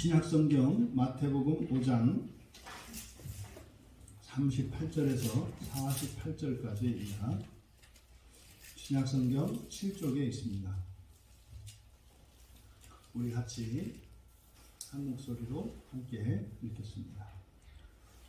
신약성경 마태복음 5장 38절에서 48절까지입니다. 신약성경 7쪽에 있습니다. 우리 같이 한 목소리로 함께 읽겠습니다.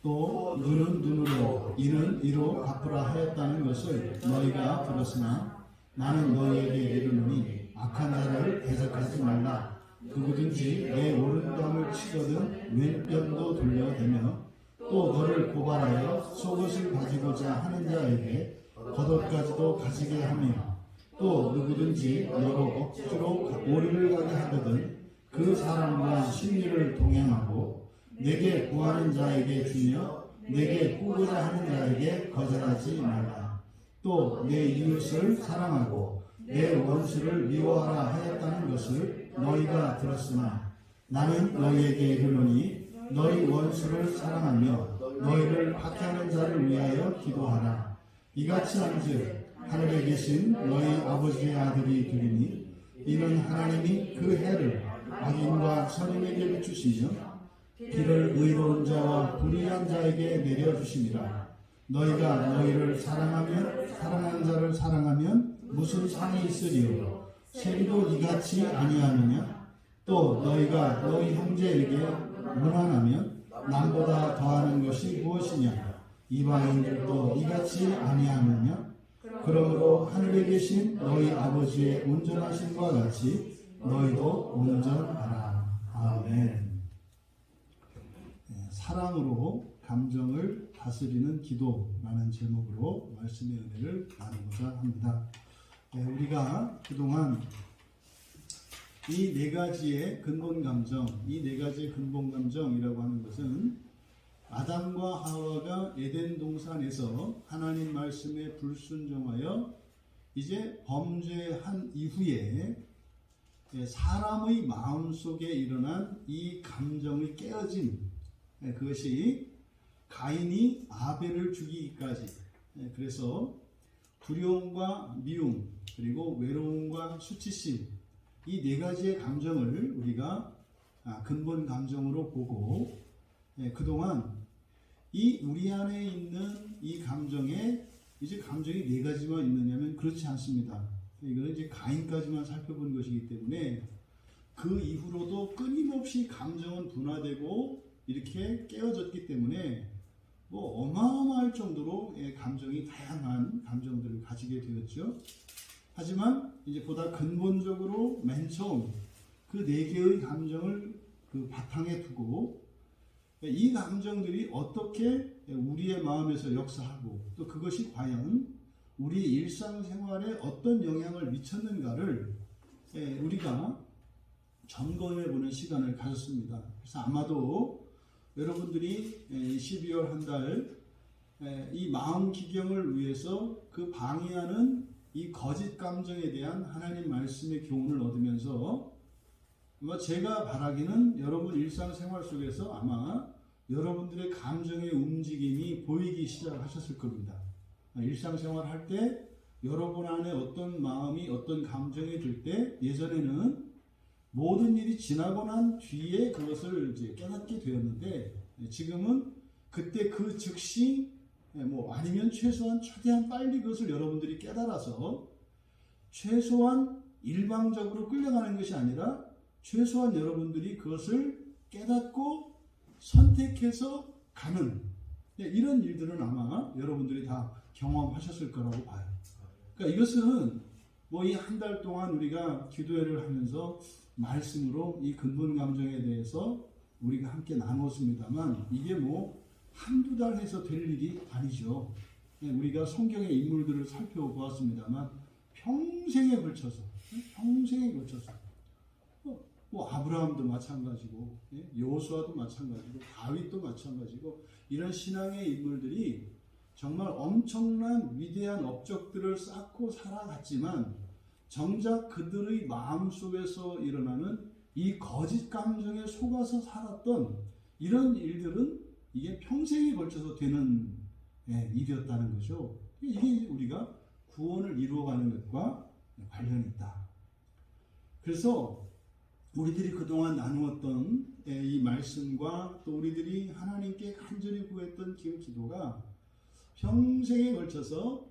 또 눈은 눈으로 이는 이로 갚으라 하였다는 것을 너희가 들었으나 나는 너희에게 이르노니 악한 자를 대적하지 말라. 누구든지 내 오른뺨을 치거든 왼편도 돌려대며 또 너를 고발하여 속옷을 가지고자 하는 자에게 겉옷까지도 가지게 하며 또 누구든지 너로 억지로 오리를 가게 하거든 그 사람과 심리를 동행하고 내게 구하는 자에게 주며 내게 꾸고자 하는 자에게 거절하지 말라. 또 내 이웃을 사랑하고 내 원수를 미워하라 하였다는 것을 너희가 들었으나 나는 너희에게 이르노니 너희 원수를 사랑하며 너희를 박해하는 자를 위하여 기도하라. 이같이 한즉 하늘에 계신 너희 아버지의 아들이 되리니 이는 하나님이 그 해를 악인과 선인에게 비추시며 비를 의로운 자와 불의한 자에게 내려주심이라. 너희가 너희를 사랑하는 자를 사랑하면 무슨 상이 있으리요? 세리도 이같이 아니하느냐? 또 너희가 너희 형제에게 무난하면 남보다 더하는 것이 무엇이냐? 이방인들도 이같이 아니하느냐? 그러므로 하늘에 계신 너희 아버지의 온전하심과 같이 너희도 온전하라. 아멘. 사랑으로 감정을 다스리는 기도라는 제목으로 말씀의 은혜를 나누고자 합니다. 우리가 그동안 이 네 가지의 근본 감정, 이 네 가지의 근본 감정이라고 하는 것은 아담과 하와가 에덴 동산에서 하나님 말씀에 불순종하여 이제 범죄한 이후에 사람의 마음속에 일어난 이 감정의 깨어짐, 그것이 가인이 아벨을 죽이기까지, 그래서 두려움과 미움 그리고 외로움과 수치심, 이 네 가지의 감정을 우리가 근본 감정으로 보고, 그동안 이 우리 안에 있는 이 감정에 이제 감정이 네 가지만 있느냐면 그렇지 않습니다. 이거는 이제 가인까지만 살펴본 것이기 때문에 그 이후로도 끊임없이 감정은 분화되고 이렇게 깨어졌기 때문에 뭐 어마어마할 정도로 감정이 다양한 감정들을 가지게 되었죠. 하지만 이제 보다 근본적으로 맨 처음 그 네 개의 감정을 그 바탕에 두고 이 감정들이 어떻게 우리의 마음에서 역사하고 또 그것이 과연 우리 일상생활에 어떤 영향을 미쳤는가를 우리가 점검해 보는 시간을 가졌습니다. 그래서 아마도 여러분들이 12월 한 달 이 마음 기경을 위해서 그 방해하는 이 거짓 감정에 대한 하나님 말씀의 교훈을 얻으면서 제가 바라기는 여러분 일상생활 속에서 아마 여러분들의 감정의 움직임이 보이기 시작하셨을 겁니다. 일상생활 할 때 여러분 안에 어떤 마음이 어떤 감정이 들 때 예전에는 모든 일이 지나고 난 뒤에 그것을 이제 깨닫게 되었는데 지금은 그때 그 즉시 아니면 최대한 빨리 그것을 여러분들이 깨달아서 최소한 일방적으로 끌려가는 것이 아니라 최소한 여러분들이 그것을 깨닫고 선택해서 가는 이런 일들은 아마 여러분들이 다 경험하셨을 거라고 봐요. 그러니까 이것은 이 한 달 동안 우리가 기도회를 하면서 말씀으로 이 근본 감정에 대해서 우리가 함께 나눴습니다만 이게 한두 달 해서 될 일이 아니죠. 우리가 성경의 인물들을 살펴보았습니다만 평생에 걸쳐서 아브라함도 마찬가지고 여호수아도 마찬가지고 다윗도 마찬가지고 이런 신앙의 인물들이 정말 엄청난 위대한 업적들을 쌓고 살아갔지만 정작 그들의 마음속에서 일어나는 이 거짓 감정에 속아서 살았던 이런 일들은 이게 평생에 걸쳐서 되는 일이었다는 거죠. 이게 우리가 구원을 이루어가는 것과 관련이 있다. 그래서 우리들이 그동안 나누었던 이 말씀과 또 우리들이 하나님께 간절히 구했던 그 기도가 평생에 걸쳐서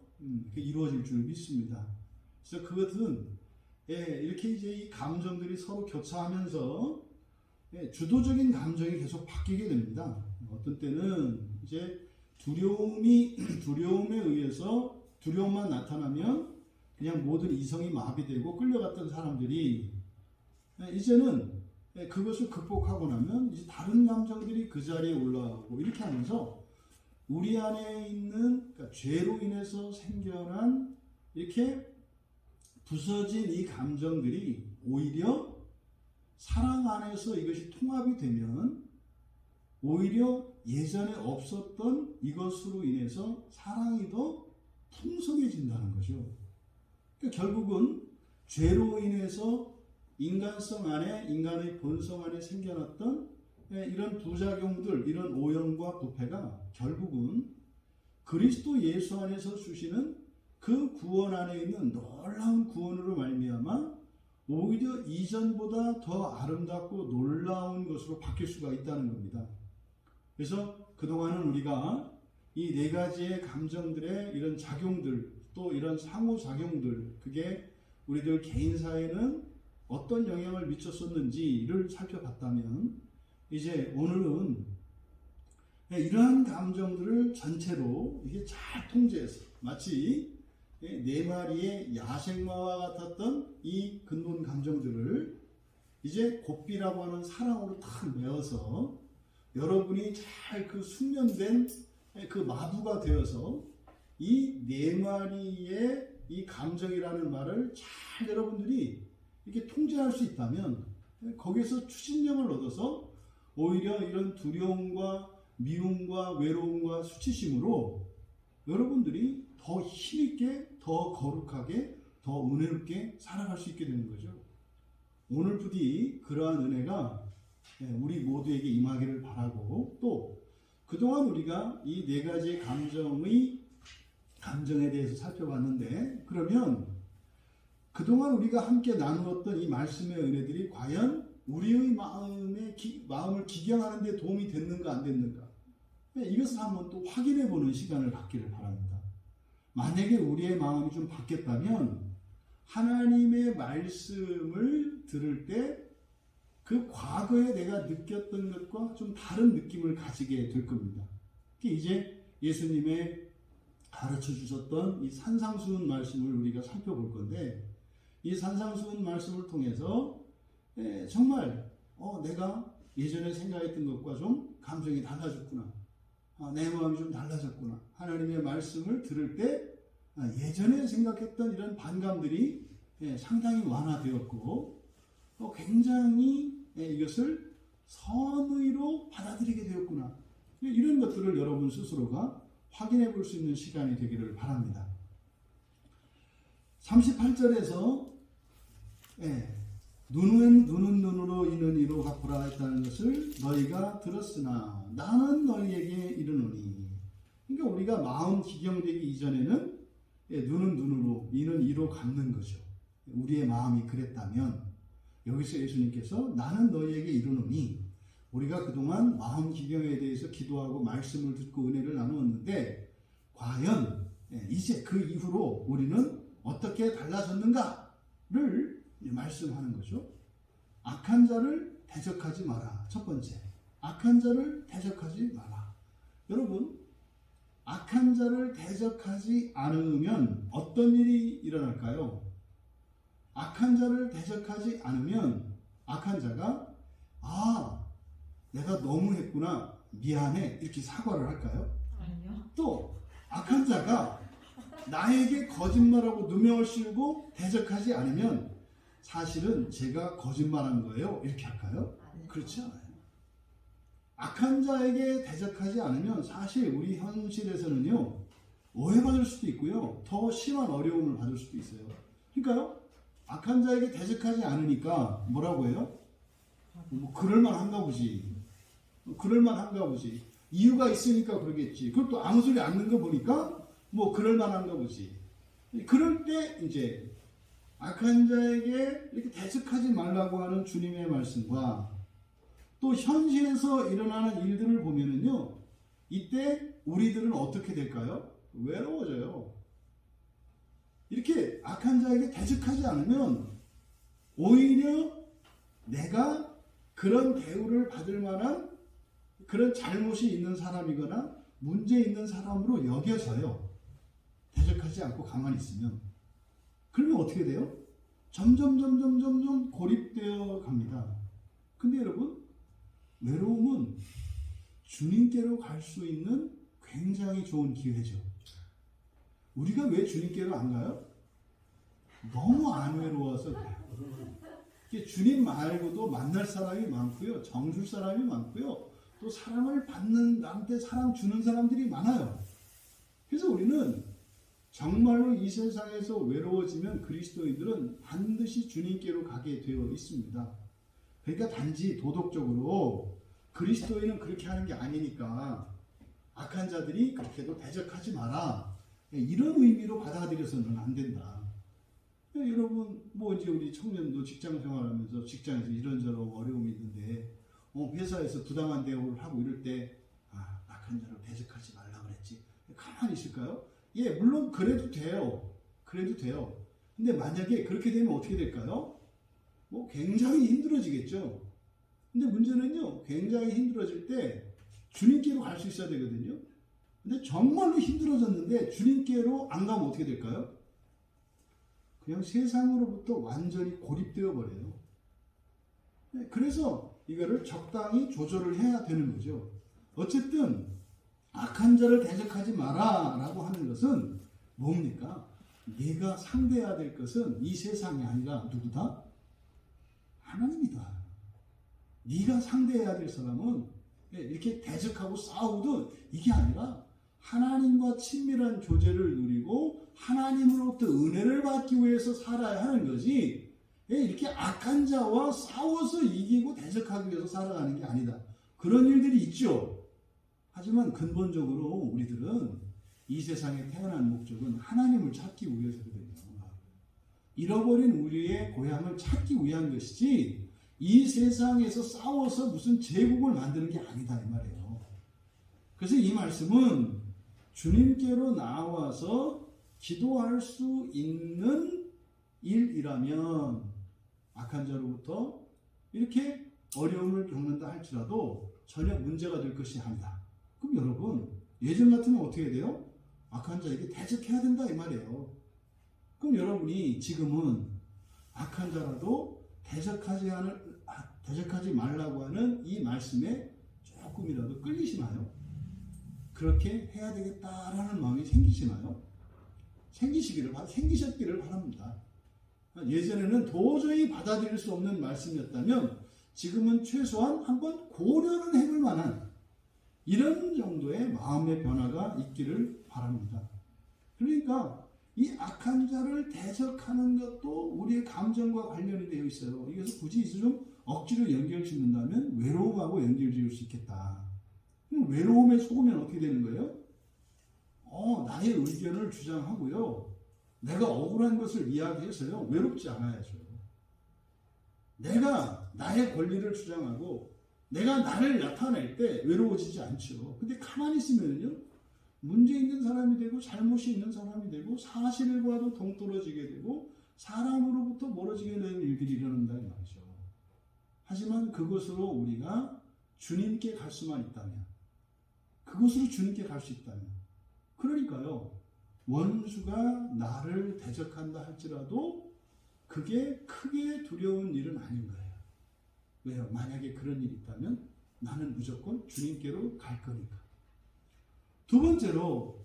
이루어질 줄 믿습니다. 그래서 그것은 이렇게 이제 이 감정들이 서로 교차하면서 주도적인 감정이 계속 바뀌게 됩니다. 어떤 때는 이제 두려움에 의해서 두려움만 나타나면 그냥 모든 이성이 마비되고 끌려갔던 사람들이 이제는 그것을 극복하고 나면 이제 다른 감정들이 그 자리에 올라오고 이렇게 하면서 우리 안에 있는 그러니까 죄로 인해서 생겨난 이렇게 부서진 이 감정들이 오히려 사랑 안에서 이것이 통합이 되면 오히려 예전에 없었던 이것으로 인해서 사랑이 더 풍성해진다는 거죠. 그러니까 결국은 죄로 인해서 인간성 안에, 인간의 본성 안에 생겨났던 이런 부작용들, 이런 오염과 부패가 결국은 그리스도 예수 안에서 주시는 그 구원 안에 있는 놀라운 구원으로 말미암아 오히려 이전보다 더 아름답고 놀라운 것으로 바뀔 수가 있다는 겁니다. 그래서 그동안은 우리가 이 네 가지의 감정들의 이런 작용들, 또 이런 상호작용들, 그게 우리들 개인 사회는 어떤 영향을 미쳤었는지를 살펴봤다면 이제 오늘은 이러한 감정들을 전체로 이게 잘 통제해서 마치 네 마리의 야생마와 같았던 이 근본 감정들을 이제 곱비라고 하는 사랑으로 탁 메어서 여러분이 잘 그 숙련된 그 마부가 되어서 이 네 마리의 이 감정이라는 말을 잘 여러분들이 이렇게 통제할 수 있다면 거기에서 추진력을 얻어서 오히려 이런 두려움과 미움과 외로움과 수치심으로 여러분들이 더 힘있게, 더 거룩하게, 더 은혜롭게 살아갈 수 있게 되는 거죠. 오늘 부디 그러한 은혜가 우리 모두에게 임하기를 바라고, 또 그동안 우리가 이 네 가지의 감정에 대해서 살펴봤는데, 그러면 그동안 우리가 함께 나누었던 이 말씀의 은혜들이 과연 우리의 마음을 기경하는 데 도움이 됐는가 안 됐는가, 이것을 한번 또 확인해 보는 시간을 갖기를 바랍니다. 만약에 우리의 마음이 좀 바뀌었다면 하나님의 말씀을 들을 때 그 과거에 내가 느꼈던 것과 좀 다른 느낌을 가지게 될 겁니다. 이제 예수님의 가르쳐 주셨던 이 산상수훈 말씀을 우리가 살펴볼 건데, 이 산상수훈 말씀을 통해서 정말 내가 예전에 생각했던 것과 좀 감정이 달라졌구나, 내 마음이 좀 달라졌구나, 하나님의 말씀을 들을 때 예전에 생각했던 이런 반감들이 상당히 완화되었고 굉장히 이것을 선의로 받아들이게 되었구나, 이런 것들을 여러분 스스로가 확인해 볼 수 있는 시간이 되기를 바랍니다. 38절에서 눈은 눈으로 이는 이로 갚으라 했다는 것을 너희가 들었으나 나는 너희에게 이르노니. 그러니까 우리가 마음 기경되기 이전에는 눈은 눈으로 이는 이로 갚는 거죠. 우리의 마음이 그랬다면 여기서 예수님께서 나는 너희에게 이르노니, 우리가 그동안 마음 기경에 대해서 기도하고 말씀을 듣고 은혜를 나누었는데 과연 이제 그 이후로 우리는 어떻게 달라졌는가를 말씀하는 거죠. 악한 자를 대적하지 마라. 첫 번째, 악한 자를 대적하지 마라. 여러분, 악한 자를 대적하지 않으면 어떤 일이 일어날까요? 악한 자를 대적하지 않으면 악한 자가 내가 너무했구나, 미안해, 이렇게 사과를 할까요? 아니요. 또 악한 자가 나에게 거짓말하고 누명을 씌우고 대적하지 않으면 사실은 제가 거짓말한 거예요, 이렇게 할까요? 그렇지 않아요. 악한 자에게 대적하지 않으면 사실 우리 현실에서는요, 오해받을 수도 있고요, 더 심한 어려움을 받을 수도 있어요. 그러니까요, 악한 자에게 대적하지 않으니까 뭐라고 해요? 그럴만한가 보지. 그럴만한가 보지. 이유가 있으니까 그러겠지. 그것도 아무 소리 안 듣는 거 보니까 그럴만한가 보지. 그럴 때 이제 악한 자에게 이렇게 대적하지 말라고 하는 주님의 말씀과 또 현실에서 일어나는 일들을 보면은요, 이때 우리들은 어떻게 될까요? 외로워져요. 이렇게 악한 자에게 대적하지 않으면 오히려 내가 그런 대우를 받을 만한 그런 잘못이 있는 사람이거나 문제 있는 사람으로 여겨서요. 대적하지 않고 가만히 있으면. 그러면 어떻게 돼요? 점점 고립되어 갑니다. 근데 여러분, 외로움은 주님께로 갈 수 있는 굉장히 좋은 기회죠. 우리가 왜 주님께로 안 가요? 너무 안 외로워서 그래요. 주님 말고도 만날 사람이 많고요. 정줄 사람이 많고요. 또 사랑을 받는, 나한테 사랑 주는 사람들이 많아요. 그래서 우리는 정말로 이 세상에서 외로워지면 그리스도인들은 반드시 주님께로 가게 되어 있습니다. 그러니까 단지 도덕적으로 그리스도인은 그렇게 하는 게 아니니까 악한 자들이 그렇게도 대적하지 마라. 이런 의미로 받아들여서는 안 된다. 여러분, 뭐 이제 우리 청년도 직장 생활하면서 직장에서 이런저런 어려움이 있는데, 회사에서 부당한 대우를 하고 이럴 때, 악한 자로 대적하지 말라 그랬지. 가만히 있을까요? 예, 물론 그래도 돼요. 그래도 돼요. 근데 만약에 그렇게 되면 어떻게 될까요? 뭐 굉장히 힘들어지겠죠. 근데 문제는요, 굉장히 힘들어질 때 주님께로 갈 수 있어야 되거든요. 근데 정말로 힘들어졌는데 주님께로 안 가면 어떻게 될까요? 그냥 세상으로부터 완전히 고립되어 버려요. 그래서 이거를 적당히 조절을 해야 되는 거죠. 어쨌든 악한 자를 대적하지 마라 라고 하는 것은 뭡니까? 네가 상대해야 될 것은 이 세상이 아니라 누구다? 하나님이다. 네가 상대해야 될 사람은 이렇게 대적하고 싸우든 이게 아니라 하나님과 친밀한 교제를 누리고 하나님으로부터 은혜를 받기 위해서 살아야 하는 거지, 이렇게 악한 자와 싸워서 이기고 대적하기 위해서 살아가는 게 아니다. 그런 일들이 있죠. 하지만 근본적으로 우리들은 이 세상에 태어난 목적은 하나님을 찾기 위해서거든요. 잃어버린 우리의 고향을 찾기 위한 것이지 이 세상에서 싸워서 무슨 제국을 만드는 게 아니다 이 말이에요. 그래서 이 말씀은 주님께로 나와서 기도할 수 있는 일이라면 악한 자로부터 이렇게 어려움을 겪는다 할지라도 전혀 문제가 될 것이 아니다. 그럼 여러분, 예전 같으면 어떻게 돼요? 악한 자에게 대적해야 된다 이 말이에요. 그럼 여러분이 지금은 악한 자라도 대적하지 말라고 하는 이 말씀에 조금이라도 끌리시나요? 그렇게 해야 되겠다라는 마음이 생기시나요? 생기셨기를 바랍니다. 예전에는 도저히 받아들일 수 없는 말씀이었다면 지금은 최소한 한번 고려는 해볼 만한 이런 정도의 마음의 변화가 있기를 바랍니다. 그러니까 이 악한 자를 대적하는 것도 우리의 감정과 관련이 되어 있어요. 이것을 굳이 좀 억지로 연결 짓는다면 외로움하고 연결 지을 수 있겠다. 그럼 외로움에 속으면 어떻게 되는 거예요? 나의 의견을 주장하고요. 내가 억울한 것을 이야기해서요. 외롭지 않아야죠. 내가 나의 권리를 주장하고 내가 나를 나타낼 때 외로워지지 않죠. 근데 가만히 있으면요. 문제 있는 사람이 되고 잘못이 있는 사람이 되고 사실과도 동떨어지게 되고 사람으로부터 멀어지게 되는 일들이 일어난다 이 말이죠. 하지만 그것으로 우리가 주님께 갈 수만 있다면, 그것으로 주님께 갈 수 있다면, 그러니까요. 원수가 나를 대적한다 할지라도 그게 크게 두려운 일은 아닌 거예요. 왜요? 만약에 그런 일이 있다면 나는 무조건 주님께로 갈 거니까. 두 번째로,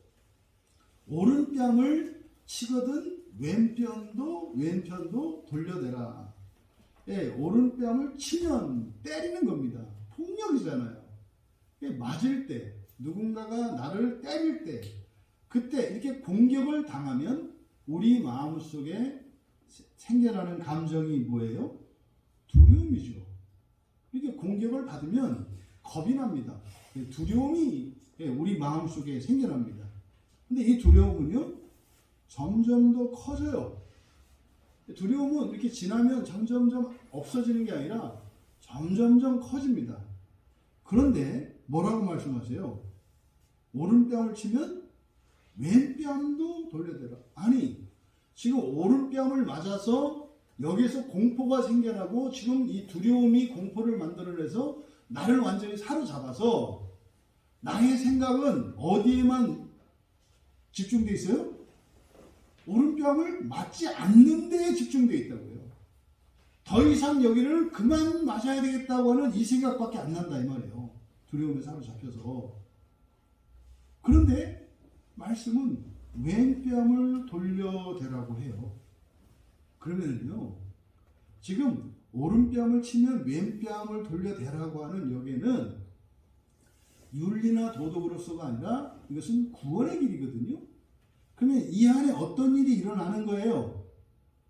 오른뺨을 치거든 왼편도 돌려대라. 오른뺨을 치면 때리는 겁니다. 폭력이잖아요. 맞을 때, 누군가가 나를 때릴 때, 그때 이렇게 공격을 당하면 우리 마음속에 생겨나는 감정이 뭐예요? 두려움이죠. 이렇게 공격을 받으면 겁이 납니다. 두려움이 우리 마음속에 생겨납니다. 근데 이 두려움은요, 점점 더 커져요. 두려움은 이렇게 지나면 점점점 없어지는 게 아니라 점점점 커집니다. 그런데 뭐라고 말씀하세요? 오른뺨을 치면 왼뺨도 돌려대라. 아니, 지금 오른뺨을 맞아서 여기서 공포가 생겨나고 지금 이 두려움이 공포를 만들어내서 나를 완전히 사로잡아서 나의 생각은 어디에만 집중되어 있어요? 오른뺨을 맞지 않는 데에 집중되어 있다고요. 더 이상 여기를 그만 맞아야 되겠다고 하는 이 생각밖에 안 난다 이 말이에요. 두려움에 사로잡혀서. 그런데 말씀은 왼뺨을 돌려대라고 해요. 그러면요, 지금 오른뺨을 치면 왼뺨을 돌려대라고 하는 여기에는 윤리나 도덕으로서가 아니라 이것은 구원의 길이거든요. 그러면 이 안에 어떤 일이 일어나는 거예요?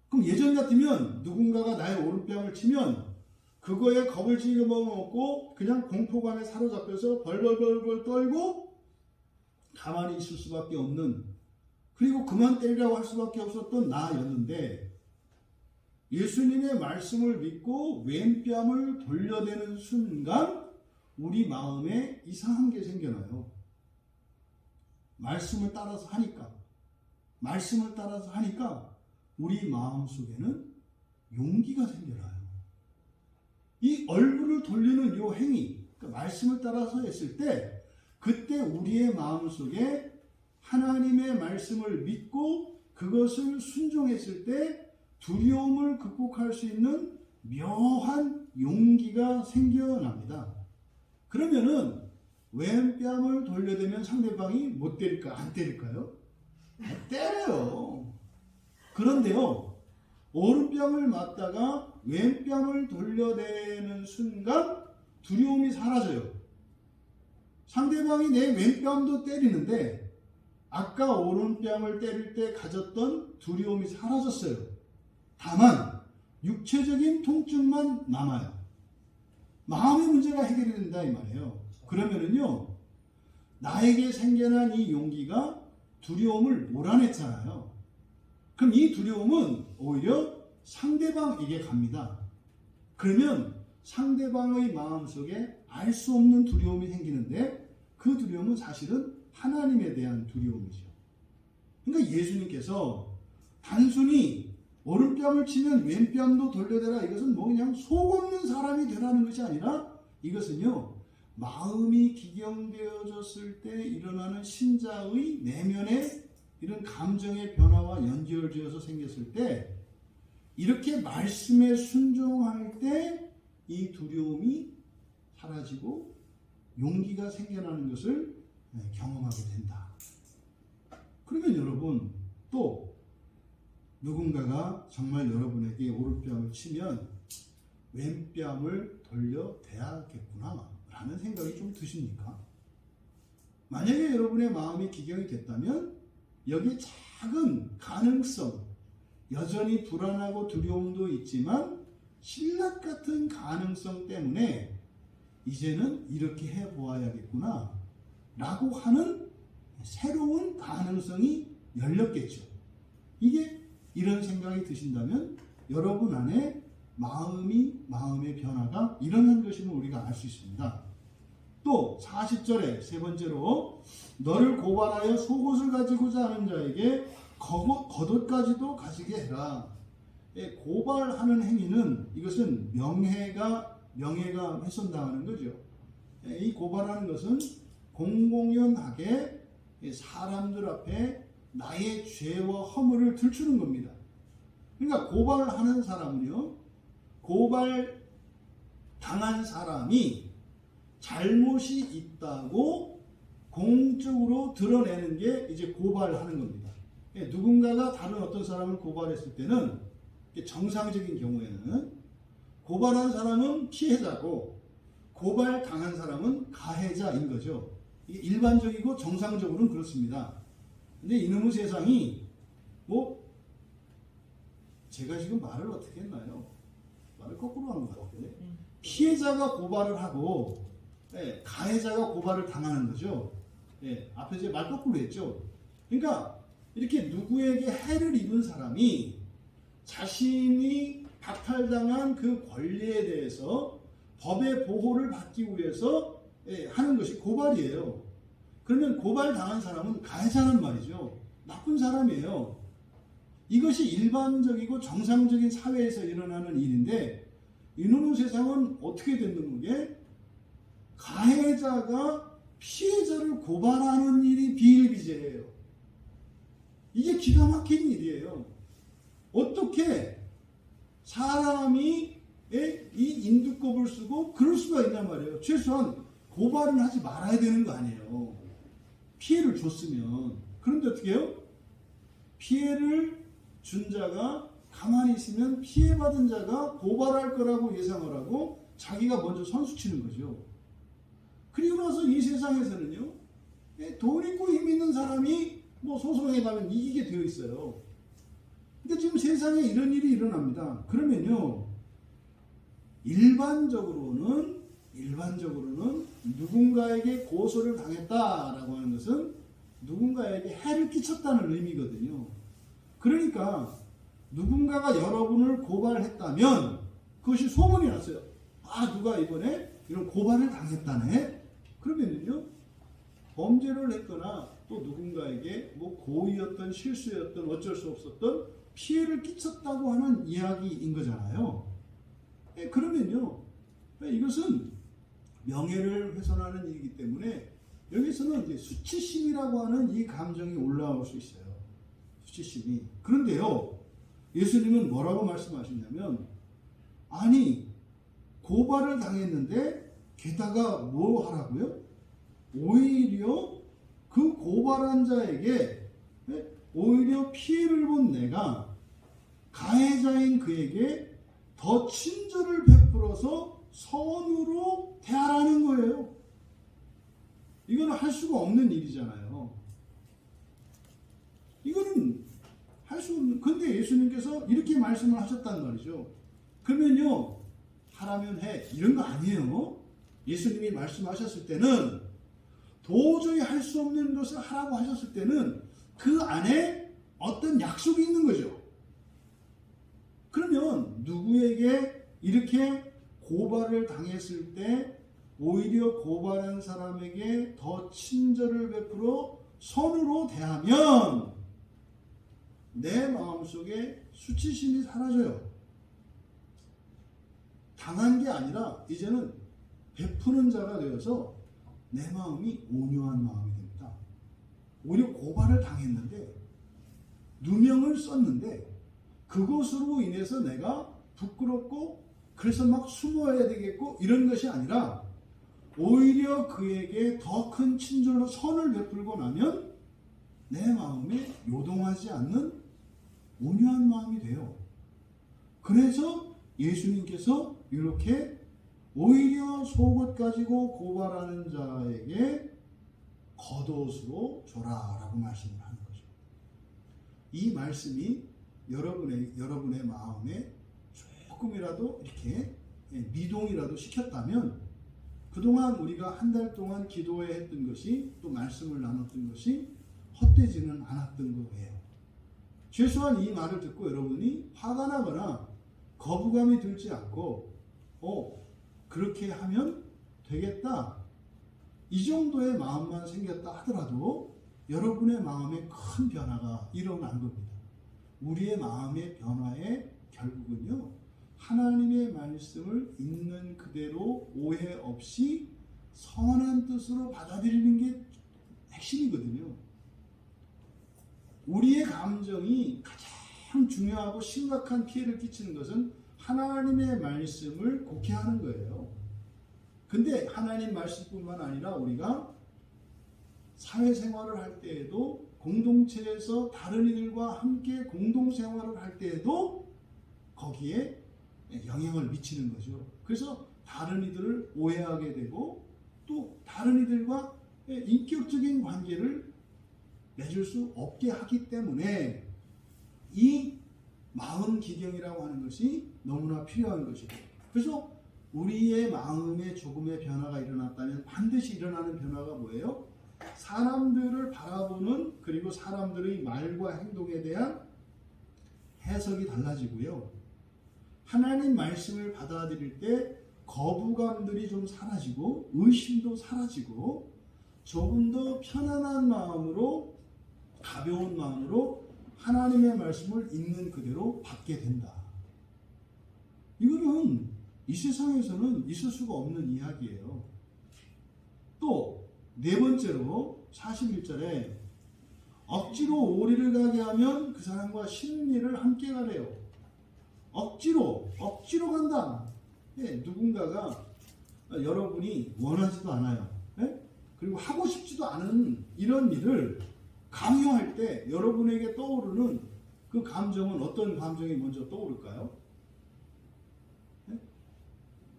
그럼 예전 같으면 누군가가 나의 오른뺨을 치면 그거에 겁을 집어먹고 그냥 공포감에 사로잡혀서 벌벌벌벌 떨고 가만히 있을 수밖에 없는, 그리고 그만 때리라고 할 수밖에 없었던 나였는데, 예수님의 말씀을 믿고 왼뺨을 돌려대는 순간 우리 마음에 이상한 게 생겨나요. 말씀을 따라서 하니까 우리 마음 속에는 용기가 생겨나요. 이 얼굴을 돌리는 이 행위, 그러니까 말씀을 따라서 했을 때 그때 우리의 마음 속에 하나님의 말씀을 믿고 그것을 순종했을 때 두려움을 극복할 수 있는 묘한 용기가 생겨납니다. 그러면은 왼뺨을 돌려대면 상대방이 못 때릴까? 안 때릴까요? 때려요. 그런데요, 오른뺨을 맞다가 왼뺨을 돌려대는 순간 두려움이 사라져요. 상대방이 내 왼뺨도 때리는데 아까 오른뺨을 때릴 때 가졌던 두려움이 사라졌어요. 다만 육체적인 통증만 남아요. 마음의 문제가 해결이 된다 이 말이에요. 그러면은요, 나에게 생겨난 이 용기가 두려움을 몰아냈잖아요. 그럼 이 두려움은 오히려 상대방에게 갑니다. 그러면 상대방의 마음속에 알 수 없는 두려움이 생기는데 그 두려움은 사실은 하나님에 대한 두려움이죠. 그러니까 예수님께서 단순히 오른뺨을 치면 왼뺨도 돌려대라, 이것은 뭐 그냥 속 없는 사람이 되라는 것이 아니라 이것은요, 마음이 기경되어졌을 때 일어나는 신자의 내면의 이런 감정의 변화와 연결되어서 생겼을 때 이렇게 말씀에 순종할 때 이 두려움이 사라지고 용기가 생겨나는 것을 경험하게 된다. 그러면 여러분, 또 누군가가 정말 여러분에게 오른뺨을 치면 왼뺨을 돌려대야겠구나 라는 생각이 좀 드십니까? 만약에 여러분의 마음이 기경이 됐다면 여기 작은 가능성, 여전히 불안하고 두려움도 있지만 신락 같은 가능성 때문에 이제는 이렇게 해보아야겠구나 라고 하는 새로운 가능성이 열렸겠죠. 이게 이런 생각이 드신다면 여러분 안에 마음의 변화가 일어난 것임을 우리가 알 수 있습니다. 또 40절에 세 번째로 너를 고발하여 속옷을 가지고자 하는 자에게 겉옷까지도 가지게 해라. 고발하는 행위는 이것은 명예가 훼손당하는 거죠. 이 고발하는 것은 공공연하게 사람들 앞에 나의 죄와 허물을 들추는 겁니다. 그러니까 고발하는 사람은요, 고발 당한 사람이 잘못이 있다고 공적으로 드러내는 게 이제 고발하는 겁니다. 누군가가 다른 어떤 사람을 고발했을 때는 정상적인 경우에는 고발한 사람은 피해자고 고발 당한 사람은 가해자인 거죠. 이게 일반적이고 정상적으로는 그렇습니다. 근데 이놈의 세상이 제가 지금 말을 어떻게 했나요? 말을 거꾸로 한 것 같은데 피해자가 고발을 하고 가해자가 고발을 당하는 거죠. 앞에 제가 말 거꾸로 했죠. 그러니까 이렇게 누구에게 해를 입은 사람이 자신이 박탈당한 그 권리에 대해서 법의 보호를 받기 위해서 하는 것이 고발이에요. 그러면 고발당한 사람은 가해자란 말이죠. 나쁜 사람이에요. 이것이 일반적이고 정상적인 사회에서 일어나는 일인데, 이놈의 세상은 어떻게 됐는 게 가해자가 피해자를 고발하는 일이 비일비재해요. 이게 기가 막힌 일이에요. 어떻게 사람이 이 인두껍을 쓰고 그럴 수가 있단 말이에요. 최소한 고발은 하지 말아야 되는 거 아니에요. 피해를 줬으면. 그런데 어떻게 해요? 피해를 준 자가 가만히 있으면 피해받은 자가 고발할 거라고 예상을 하고 자기가 먼저 선수치는 거죠. 그리고 나서 이 세상에서는요, 돈 있고 힘 있는 사람이 뭐 소송에 가면 이기게 되어 있어요. 근데 지금 세상에 이런 일이 일어납니다. 그러면요, 일반적으로는 누군가에게 고소를 당했다라고 하는 것은 누군가에게 해를 끼쳤다는 의미거든요. 그러니까 누군가가 여러분을 고발했다면 그것이 소문이 났어요. 아, 누가 이번에 이런 고발을 당했다네. 그러면요, 범죄를 했거나 또 누군가에게 뭐 고의였던 실수였던 어쩔 수 없었던 피해를 끼쳤다고 하는 이야기인 거잖아요. 그러면요, 이것은 명예를 훼손하는 일이기 때문에 여기서는 이제 수치심이라고 하는 이 감정이 올라올 수 있어요. 수치심이. 그런데요, 예수님은 뭐라고 말씀하시냐면, 아니, 고발을 당했는데 게다가 뭐 하라고요? 오히려 그 고발한 자에게, 오히려 피해를 본 내가 가해자인 그에게 더 친절을 베풀어서 선으로 대하라는 거예요. 이거는 할 수가 없는 일이잖아요. 이거는 할 수 없는. 근데 예수님께서 이렇게 말씀을 하셨단 말이죠. 그러면요, 하라면 해. 이런 거 아니에요. 예수님이 말씀하셨을 때는 도저히 할 수 없는 것을 하라고 하셨을 때는 그 안에 어떤 약속이 있는 거죠. 그러면 누구에게 이렇게 고발을 당했을 때 오히려 고발한 사람에게 더 친절을 베풀어 선으로 대하면 내 마음속에 수치심이 사라져요. 당한 게 아니라 이제는 베푸는 자가 되어서 내 마음이 온유한 마음이 됩니다. 오히려 고발을 당했는데 누명을 썼는데 그것으로 인해서 내가 부끄럽고 그래서 막 숨어야 되겠고 이런 것이 아니라 오히려 그에게 더 큰 친절로 선을 베풀고 나면 내 마음에 요동하지 않는 온유한 마음이 돼요. 그래서 예수님께서 이렇게 오히려 속옷 가지고 고발하는 자에게 겉옷으로 줘라라고 말씀을 하는 거죠. 이 말씀이 여러분의 마음에 조금이라도 이렇게 미동이라도 시켰다면 그동안 우리가 한 달 동안 기도해 했던 것이 또 말씀을 나눴던 것이 헛되지는 않았던 거예요. 최소한 이 말을 듣고 여러분이 화가 나거나 거부감이 들지 않고 그렇게 하면 되겠다, 이 정도의 마음만 생겼다 하더라도 여러분의 마음에 큰 변화가 일어난 겁니다. 우리의 마음의 변화의 결국은요, 하나님의 말씀을 있는 그대로 오해 없이 선한 뜻으로 받아들이는 게 핵심이거든요. 우리의 감정이 가장 중요하고 심각한 피해를 끼치는 것은 하나님의 말씀을 곡해하는 거예요. 근데 하나님 말씀뿐만 아니라 우리가 사회생활을 할 때에도 공동체에서 다른 이들과 함께 공동생활을 할 때에도 거기에 영향을 미치는 거죠. 그래서 다른 이들을 오해하게 되고 또 다른 이들과 인격적인 관계를 맺을 수 없게 하기 때문에 이 마음 기경이라고 하는 것이 너무나 필요한 것이고, 그래서 우리의 마음에 조금의 변화가 일어났다면 반드시 일어나는 변화가 뭐예요? 사람들을 바라보는, 그리고 사람들의 말과 행동에 대한 해석이 달라지고요. 하나님 말씀을 받아들일 때 거부감들이 좀 사라지고 의심도 사라지고 조금 더 편안한 마음으로, 가벼운 마음으로 하나님의 말씀을 있는 그대로 받게 된다. 이거는 이 세상에서는 있을 수가 없는 이야기예요. 또 네 번째로 41절에 억지로 오리를 가게 하면 그 사람과 심리를 함께 가래요. 억지로 간다. 예, 누군가가 여러분이 원하지도 않아요. 예? 그리고 하고 싶지도 않은 이런 일을 강요할 때 여러분에게 떠오르는 그 감정은 어떤 감정이 먼저 떠오를까요? 예?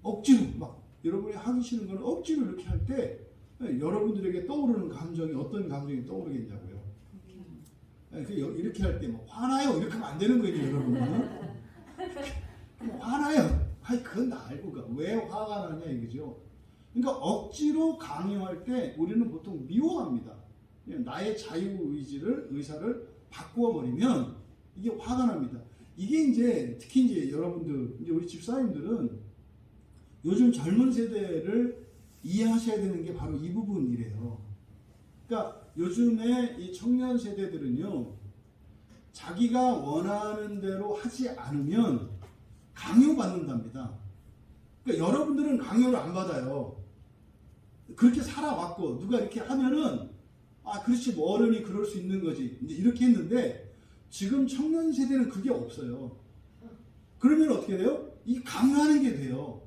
억지로 막 여러분이 하기 싫은 걸 억지로 이렇게 할 때 여러분들에게 떠오르는 감정이 어떤 감정이 떠오르겠냐고요. 이렇게 할 때 뭐 화나요 이렇게 하면 안 되는 거예요, 여러분은. 화나요. 아니 그건 나 알고 왜 화가 나냐 이거죠. 그러니까 억지로 강요할 때 우리는 보통 미워합니다. 나의 의사를 바꾸어 버리면 이게 화가 납니다. 이게 이제 특히 이제 여러분들 이제 우리 집사님들은 요즘 젊은 세대를 이해하셔야 되는 게 바로 이 부분이래요. 그러니까 요즘에 이 청년 세대들은요, 자기가 원하는 대로 하지 않으면 강요받는답니다. 그러니까 여러분들은 강요를 안 받아요. 그렇게 살아왔고 누가 이렇게 하면은 그렇지 뭐 어른이 그럴 수 있는 거지 이제 이렇게 했는데 지금 청년 세대는 그게 없어요. 그러면 어떻게 돼요? 이 강요하는 게 돼요.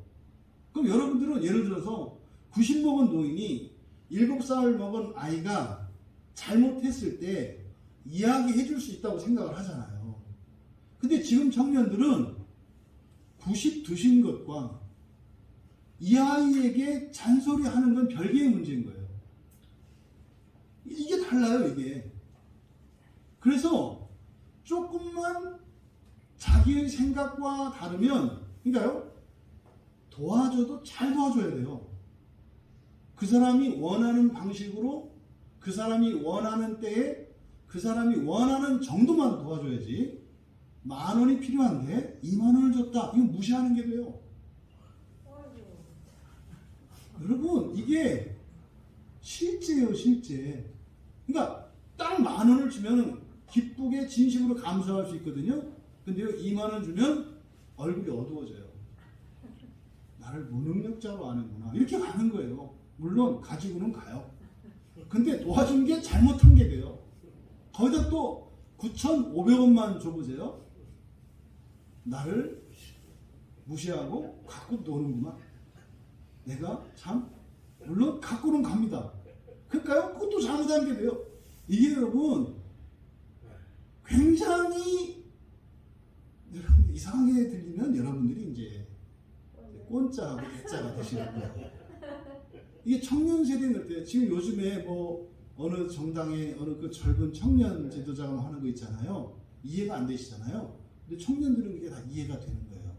그럼 여러분들은 예를 들어서 90 먹은 노인이 7살 먹은 아이가 잘못했을 때 이야기해 줄 수 있다고 생각을 하잖아요. 근데 지금 청년들은 90 드신 것과 이 아이에게 잔소리하는 건 별개의 문제인 거예요. 이게 달라요, 이게. 그래서 조금만 자기의 생각과 다르면, 그러니까요, 도와줘도 잘 도와줘야 돼요. 그 사람이 원하는 방식으로, 그 사람이 원하는 때에, 그 사람이 원하는 정도만 도와줘야지. 10,000원이 필요한데 20,000원을 줬다. 이거 무시하는 게 돼요. 여러분, 이게 실제예요, 실제. 그러니까 딱 10,000원을 주면 기쁘게 진심으로 감사할 수 있거든요. 근데요, 20,000원 주면 얼굴이 어두워져요. 나를 무능력자로 아는구나. 이렇게 가는 거예요. 물론 가지고는 가요. 근데 도와준 게 잘못한 게 돼요. 거기다 또 9,500원만 줘보세요. 나를 무시하고 갖고 노는구나. 내가 참 물론 갖고는 갑니다. 그러니까요, 그것도 잘못한 게 돼요. 이게 여러분 굉장히 이상하게 들리면 여러분들이 이제 꼰짜하고 대짜가 되시는 거예요. 이게 청년 세대는 어때요? 지금 요즘에 뭐 어느 정당의 어느 그 젊은 청년 지도자가 하는 거 있잖아요. 이해가 안 되시잖아요. 근데 청년들은 그게 다 이해가 되는 거예요.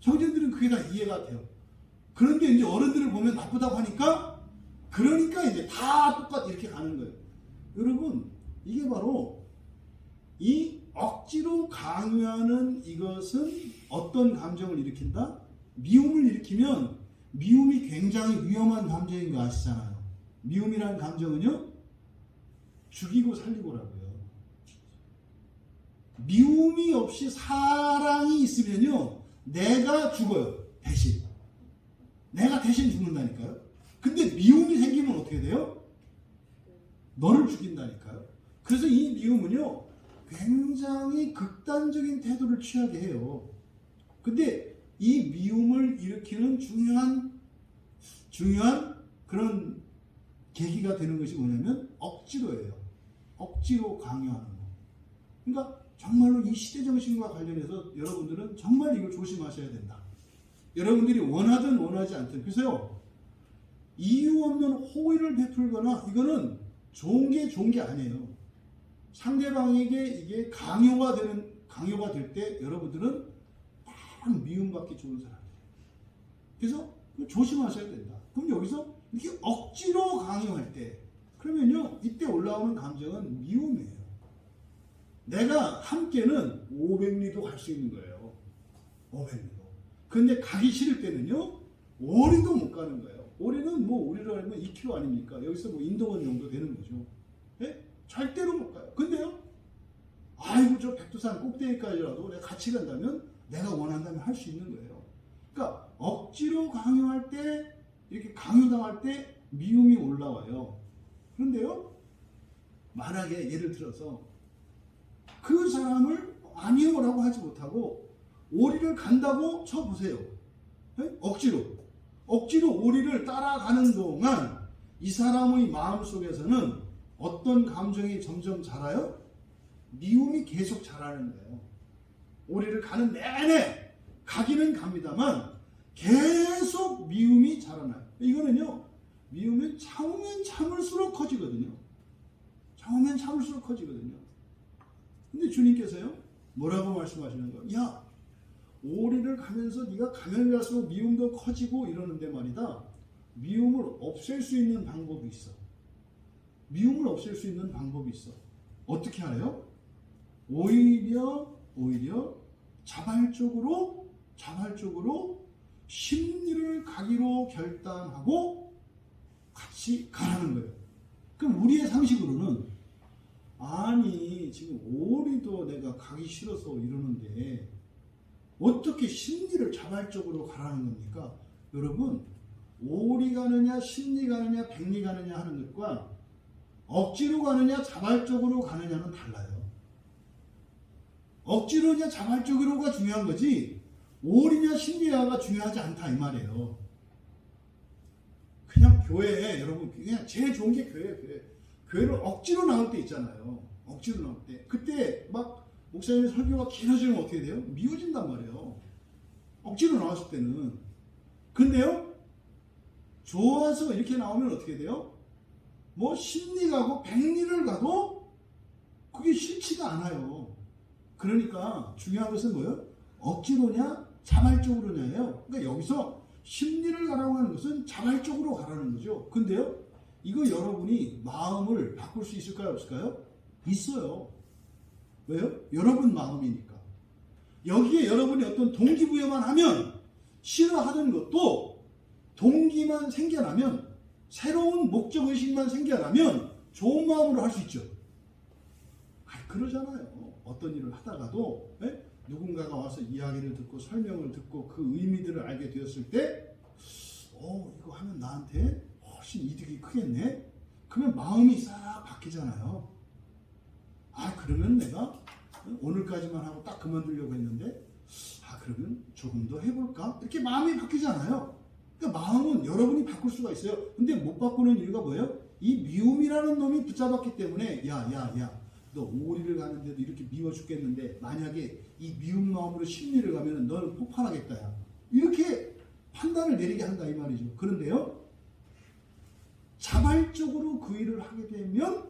청년들은 그게 다 이해가 돼요. 그런데 이제 어른들을 보면 나쁘다고 하니까 그러니까 이제 다 똑같이 이렇게 가는 거예요. 여러분, 이게 바로 이 억지로 강요하는 이것은 어떤 감정을 일으킨다? 미움을 일으키면 미움이 굉장히 위험한 감정인 거 아시잖아요. 미움이라는 감정은요, 죽이고 살리고라고요. 미움이 없이 사랑이 있으면요, 내가 죽어요. 대신. 내가 대신 죽는다니까요. 근데 미움이 생기면 어떻게 돼요? 너를 죽인다니까요. 그래서 이 미움은요, 굉장히 극단적인 태도를 취하게 해요. 근데 이 미움을 일으키는 중요한 그런 계기가 되는 것이 뭐냐면 억지로예요. 억지로 강요하는 거. 그러니까 정말로 이 시대정신과 관련해서 여러분들은 정말 이걸 조심하셔야 된다. 여러분들이 원하든 원하지 않든. 그래서요, 이유 없는 호의를 베풀거나 이거는 좋은 게 아니에요. 상대방에게 이게 강요가 될 때 여러분들은 딱 미움받기 좋은 사람이에요. 그래서 조심하셔야 된다. 그럼 여기서 이렇게 억지로 강요할 때, 그러면요, 이때 올라오는 감정은 미움이에요. 내가 함께는 500리도 갈 수 있는 거예요. 500리도. 근데 가기 싫을 때는요, 5리도 못 가는 거예요. 5리는 뭐 우리로 알면 2km 아닙니까? 여기서 뭐 인도원 정도 되는 거죠. 예? 절대로 못 가요. 근데요, 아이고 저 백두산 꼭대기까지라도 내가 같이 간다면 내가 원한다면 할 수 있는 거예요. 그러니까 억지로 강요할 때, 이렇게 강요당할 때 미움이 올라와요. 그런데요, 만약에 예를 들어서 그 사람을 아니요라고 하지 못하고 오리를 간다고 쳐보세요. 네? 억지로 오리를 따라가는 동안 이 사람의 마음속에서는 어떤 감정이 점점 자라요? 미움이 계속 자라는 거예요. 오리를 가는 내내 가기는 갑니다만 계속 미움이 자라나요. 이거는요, 미움은 참으면 참을수록 커지거든요. 참으면 참을수록 커지거든요. 근데 주님께서요, 뭐라고 말씀하시는 거예요? 야, 오리를 가면서 네가 가면 갈수록 미움도 커지고 이러는데 말이다. 미움을 없앨 수 있는 방법이 있어. 미움을 없앨 수 있는 방법이 있어. 어떻게 하래요? 오히려 자발적으로 심리를 가기로 결단하고 같이 가라는 거예요. 그럼 우리의 상식으로는, 아니 지금 오리도 내가 가기 싫어서 이러는데 어떻게 심리를 자발적으로 가라는 겁니까? 여러분, 오리 가느냐 심리 가느냐 백리 가느냐 하는 것과 억지로 가느냐 자발적으로 가느냐는 달라요. 억지로냐 자발적으로가 중요한 거지 오리냐 심리냐가 중요하지 않다 이 말이에요. 그냥 교회에, 여러분 그냥 제일 좋은 게 교회예요. 교회를 억지로 나올 때 있잖아요. 억지로 나올 때. 그때 막 목사님의 설교가 길어지면 어떻게 돼요? 미워진단 말이에요. 억지로 나왔을 때는. 근데요, 좋아서 이렇게 나오면 어떻게 돼요? 뭐 심리 가고 백리를 가도 그게 싫지가 않아요. 그러니까 중요한 것은 뭐예요? 억지로냐 자발적으로냐예요. 그러니까 여기서 심리를 가라고 하는 것은 자발적으로 가라는 거죠. 근데요, 이거 여러분이 마음을 바꿀 수 있을까요? 없을까요? 있어요. 왜요? 여러분 마음이니까. 여기에 여러분이 어떤 동기부여만 하면, 싫어하던 것도 동기만 생겨나면, 새로운 목적의식만 생겨나면 좋은 마음으로 할 수 있죠. 그러잖아요. 어떤 일을 하다가도 누군가가 와서 이야기를 듣고 설명을 듣고 그 의미들을 알게 되었을 때 이거 하면 나한테 훨씬 이득이 크겠네? 그러면 마음이 싹 바뀌잖아요. 그러면 내가 오늘까지만 하고 딱 그만두려고 했는데 그러면 조금 더 해볼까? 이렇게 마음이 바뀌잖아요. 그러니까 마음은 여러분이 바꿀 수가 있어요. 근데 못 바꾸는 이유가 뭐예요? 이 미움이라는 놈이 붙잡았기 때문에 야, 너 오리를 가는데도 이렇게 미워 죽겠는데 만약에 이 미운 마음으로 심리를 가면 너는 폭발하겠다. 야. 이렇게 판단을 내리게 한다 이 말이죠. 그런데요, 자발적으로 그 일을 하게 되면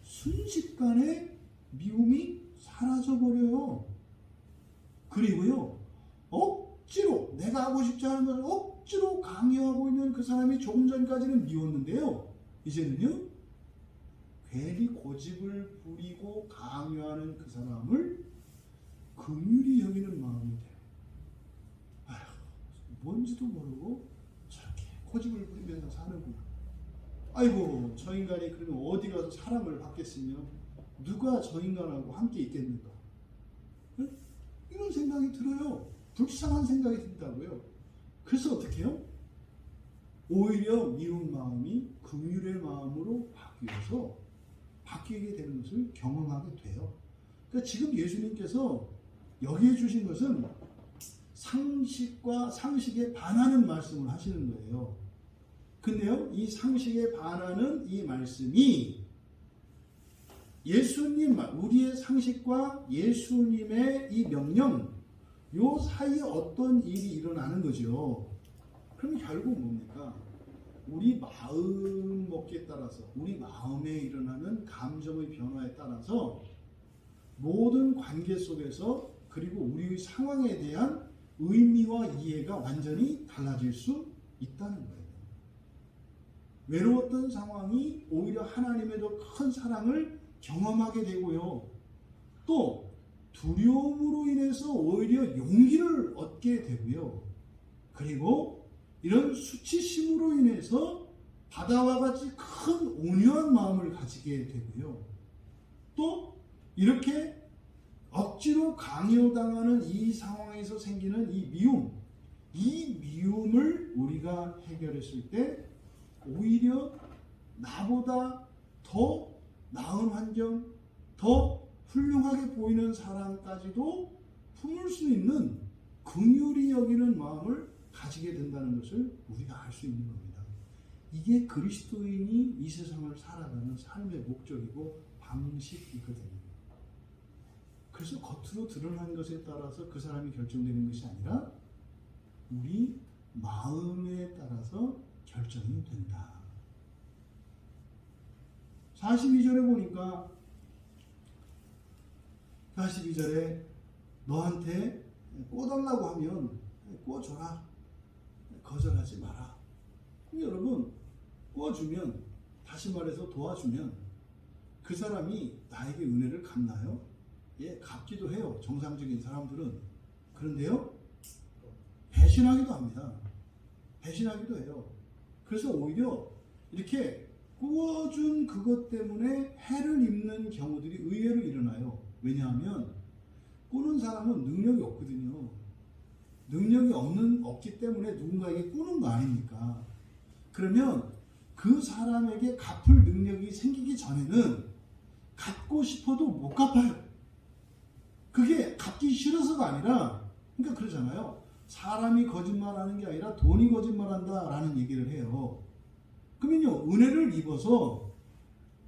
순식간에 미움이 사라져버려요. 그리고요, 억지로 내가 하고 싶지 않은 것을 억지로 강요하고 있는 그 사람이 조금 전까지는 미웠는데요, 이제는요, 괜히 고집을 부리고 강요하는 그 사람을 긍휼히 여기는 마음이 돼요. 뭔지도 모르고 저렇게 고집을 부리면서 사는구나. 아이고, 저 인간이 그러면 어디 가서 사랑을 받겠으며 누가 저 인간하고 함께 있겠는가? 이런 생각이 들어요. 불쌍한 생각이 든다고요. 그래서 어떻게 해요? 오히려 미운 마음이 긍휼의 마음으로 바뀌게 되는 것을 경험하게 돼요. 그러니까 지금 예수님께서 여기에 주신 것은 상식에 반하는 말씀을 하시는 거예요. 근데요, 이 상식에 반하는 이 말씀이 우리의 상식과 예수님의 이 명령, 요 사이에 어떤 일이 일어나는 거죠. 그럼 결국 뭡니까? 우리 마음 먹기에 따라서, 우리 마음에 일어나는 감정의 변화에 따라서 모든 관계 속에서, 그리고 우리의 상황에 대한 의미와 이해가 완전히 달라질 수 있다는 거예요. 외로웠던 상황이 오히려 하나님의 더 큰 사랑을 경험하게 되고요. 또 두려움으로 인해서 오히려 용기를 얻게 되고요. 그리고 이런 수치심으로 인해서 바다와 같이 큰 온유한 마음을 가지게 되고요. 또 이렇게 억지로 강요당하는 이 상황에서 생기는 이 미움을 우리가 해결했을 때 오히려 나보다 더 나은 환경, 더 훌륭하게 보이는 사람까지도 품을 수 있는 긍휼히 여기는 마음을 가지게 된다는 것을 우리가 알 수 있는 겁니다. 이게 그리스도인이 이 세상을 살아가는 삶의 목적이고 방식이거든요. 그래서 겉으로 드러난 것에 따라서 그 사람이 결정되는 것이 아니라 우리 마음에 따라서 결정이 된다. 42절에 보니까 42절에 너한테 꿔달라고 하면 꿔줘라. 거절하지 마라. 여러분, 꿔주면, 다시 말해서 도와주면 그 사람이 나에게 은혜를 갚나요? 예, 갚기도 해요. 정상적인 사람들은. 그런데요, 배신하기도 합니다. 배신하기도 해요. 그래서 오히려 이렇게 꾸어준 그것 때문에 해를 입는 경우들이 의외로 일어나요. 왜냐하면 꾸는 사람은 능력이 없거든요. 능력이 없기 때문에 누군가에게 꾸는 거 아닙니까? 그러면 그 사람에게 갚을 능력이 생기기 전에는 갚고 싶어도 못 갚아요. 그게 갚기 싫어서가 아니라, 그러니까 그러잖아요. 사람이 거짓말하는 게 아니라 돈이 거짓말한다라는 얘기를 해요. 그러면요, 은혜를 입어서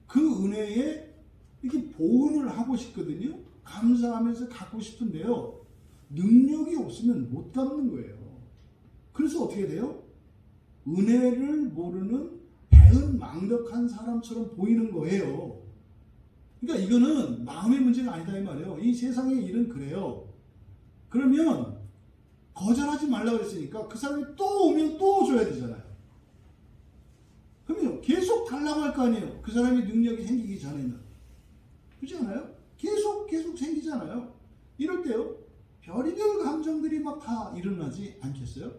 그 은혜에 이렇게 보응을 하고 싶거든요. 감사하면서 갖고 싶은데요, 능력이 없으면 못 갚는 거예요. 그래서 어떻게 돼요? 은혜를 모르는 배은망덕한 사람처럼 보이는 거예요. 그러니까 이거는 마음의 문제가 아니다 이 말이에요. 이 세상의 일은 그래요. 그러면 거절하지 말라고 했으니까 그 사람이 또 오면 또 줘야 되잖아요. 그러면 계속 달라고 할 거 아니에요. 그 사람이 능력이 생기기 전에는. 그렇지 않아요? 계속 생기잖아요. 이럴 때요, 별의별 감정들이 막 다 일어나지 않겠어요?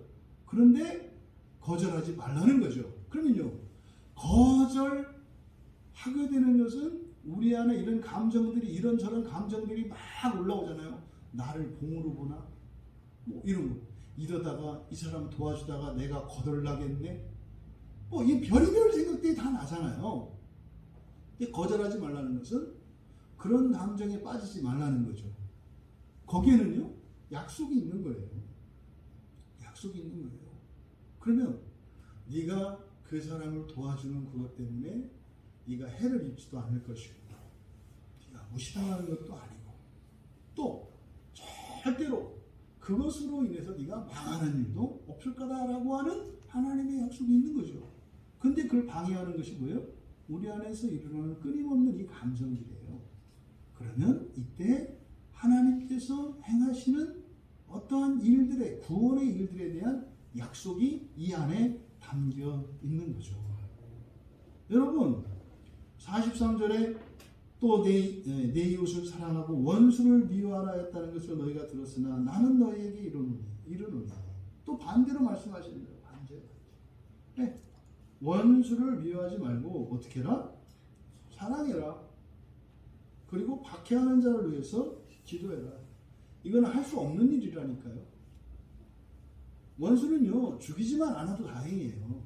그런데 거절하지 말라는 거죠. 그러면요, 거절하게 되는 것은 우리 안에 이런 감정들이, 이런저런 감정들이 막 올라오잖아요. 나를 봉으로 보나? 뭐 이런 거. 이러다가 이 사람 도와주다가 내가 거덜나겠네? 뭐 이 별의별 생각들이 다 나잖아요. 근데 거절하지 말라는 것은 그런 감정에 빠지지 말라는 거죠. 거기에는요, 약속이 있는 거예요. 약속이 있는 거예요. 그러면 네가 그 사람을 도와주는 그것 때문에 네가 해를 입지도 않을 것이고, 네가 무시당하는 것도 아니고, 또 절대로 그것으로 인해서 네가 망하는 일도 없을 거다라고 하는 하나님의 약속이 있는 거죠. 근데 그걸 방해하는 것이 뭐예요? 우리 안에서 일어나는 끊임없는 이 감정들이에요. 그러면 이때 하나님께서 행하시는 어떠한 일들의, 구원의 일들에 대한 약속이 이 안에 담겨 있는 거죠. 여러분, 43절에 또 내 이웃을 사랑하고 원수를 미워하라 했다는 것을 너희가 들었으나 나는 너희에게 이르노니. 또 반대로 말씀하시는 거예요. 반대로. 네. 원수를 미워하지 말고 어떻게 해라? 사랑해라. 그리고 박해하는 자를 위해서 기도해라. 이건 할 수 없는 일이라니까요. 원수는요, 죽이지만 않아도 다행이에요.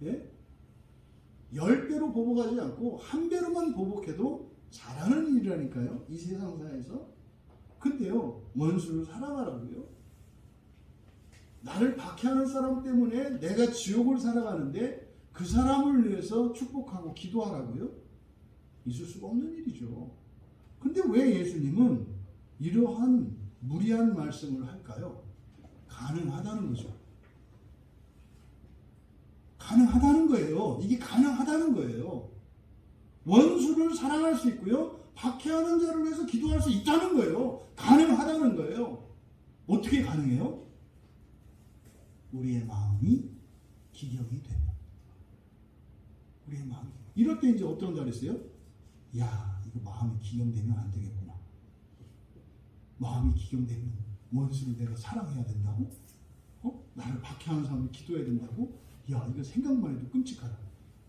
예? 10배로 보복하지 않고 1배로만 보복해도 잘하는 일이라니까요. 이 세상사에서. 근데요, 원수를 사랑하라고요. 나를 박해하는 사람 때문에 내가 지옥을 살아가는데 그 사람을 위해서 축복하고 기도하라고요? 있을 수가 없는 일이죠. 근데 왜 예수님은 이러한 무리한 말씀을 할까요? 가능하다는 거죠. 가능하다는 거예요. 이게 가능하다는 거예요. 원수를 사랑할 수 있고요, 박해하는 자를 위해서 기도할 수 있다는 거예요. 가능하다는 거예요. 어떻게 가능해요? 우리의 마음이 기경이 되면. 우리의 마음이. 이럴 때 이제 어떤 자리 있어요? 야, 이거 마음이 기경되면 안 되겠구나. 마음이 기경되면 원수를 내가 사랑해야 된다고? 나를 박해하는 사람을 기도해야 된다고? 야, 이거 생각만 해도 끔찍하다.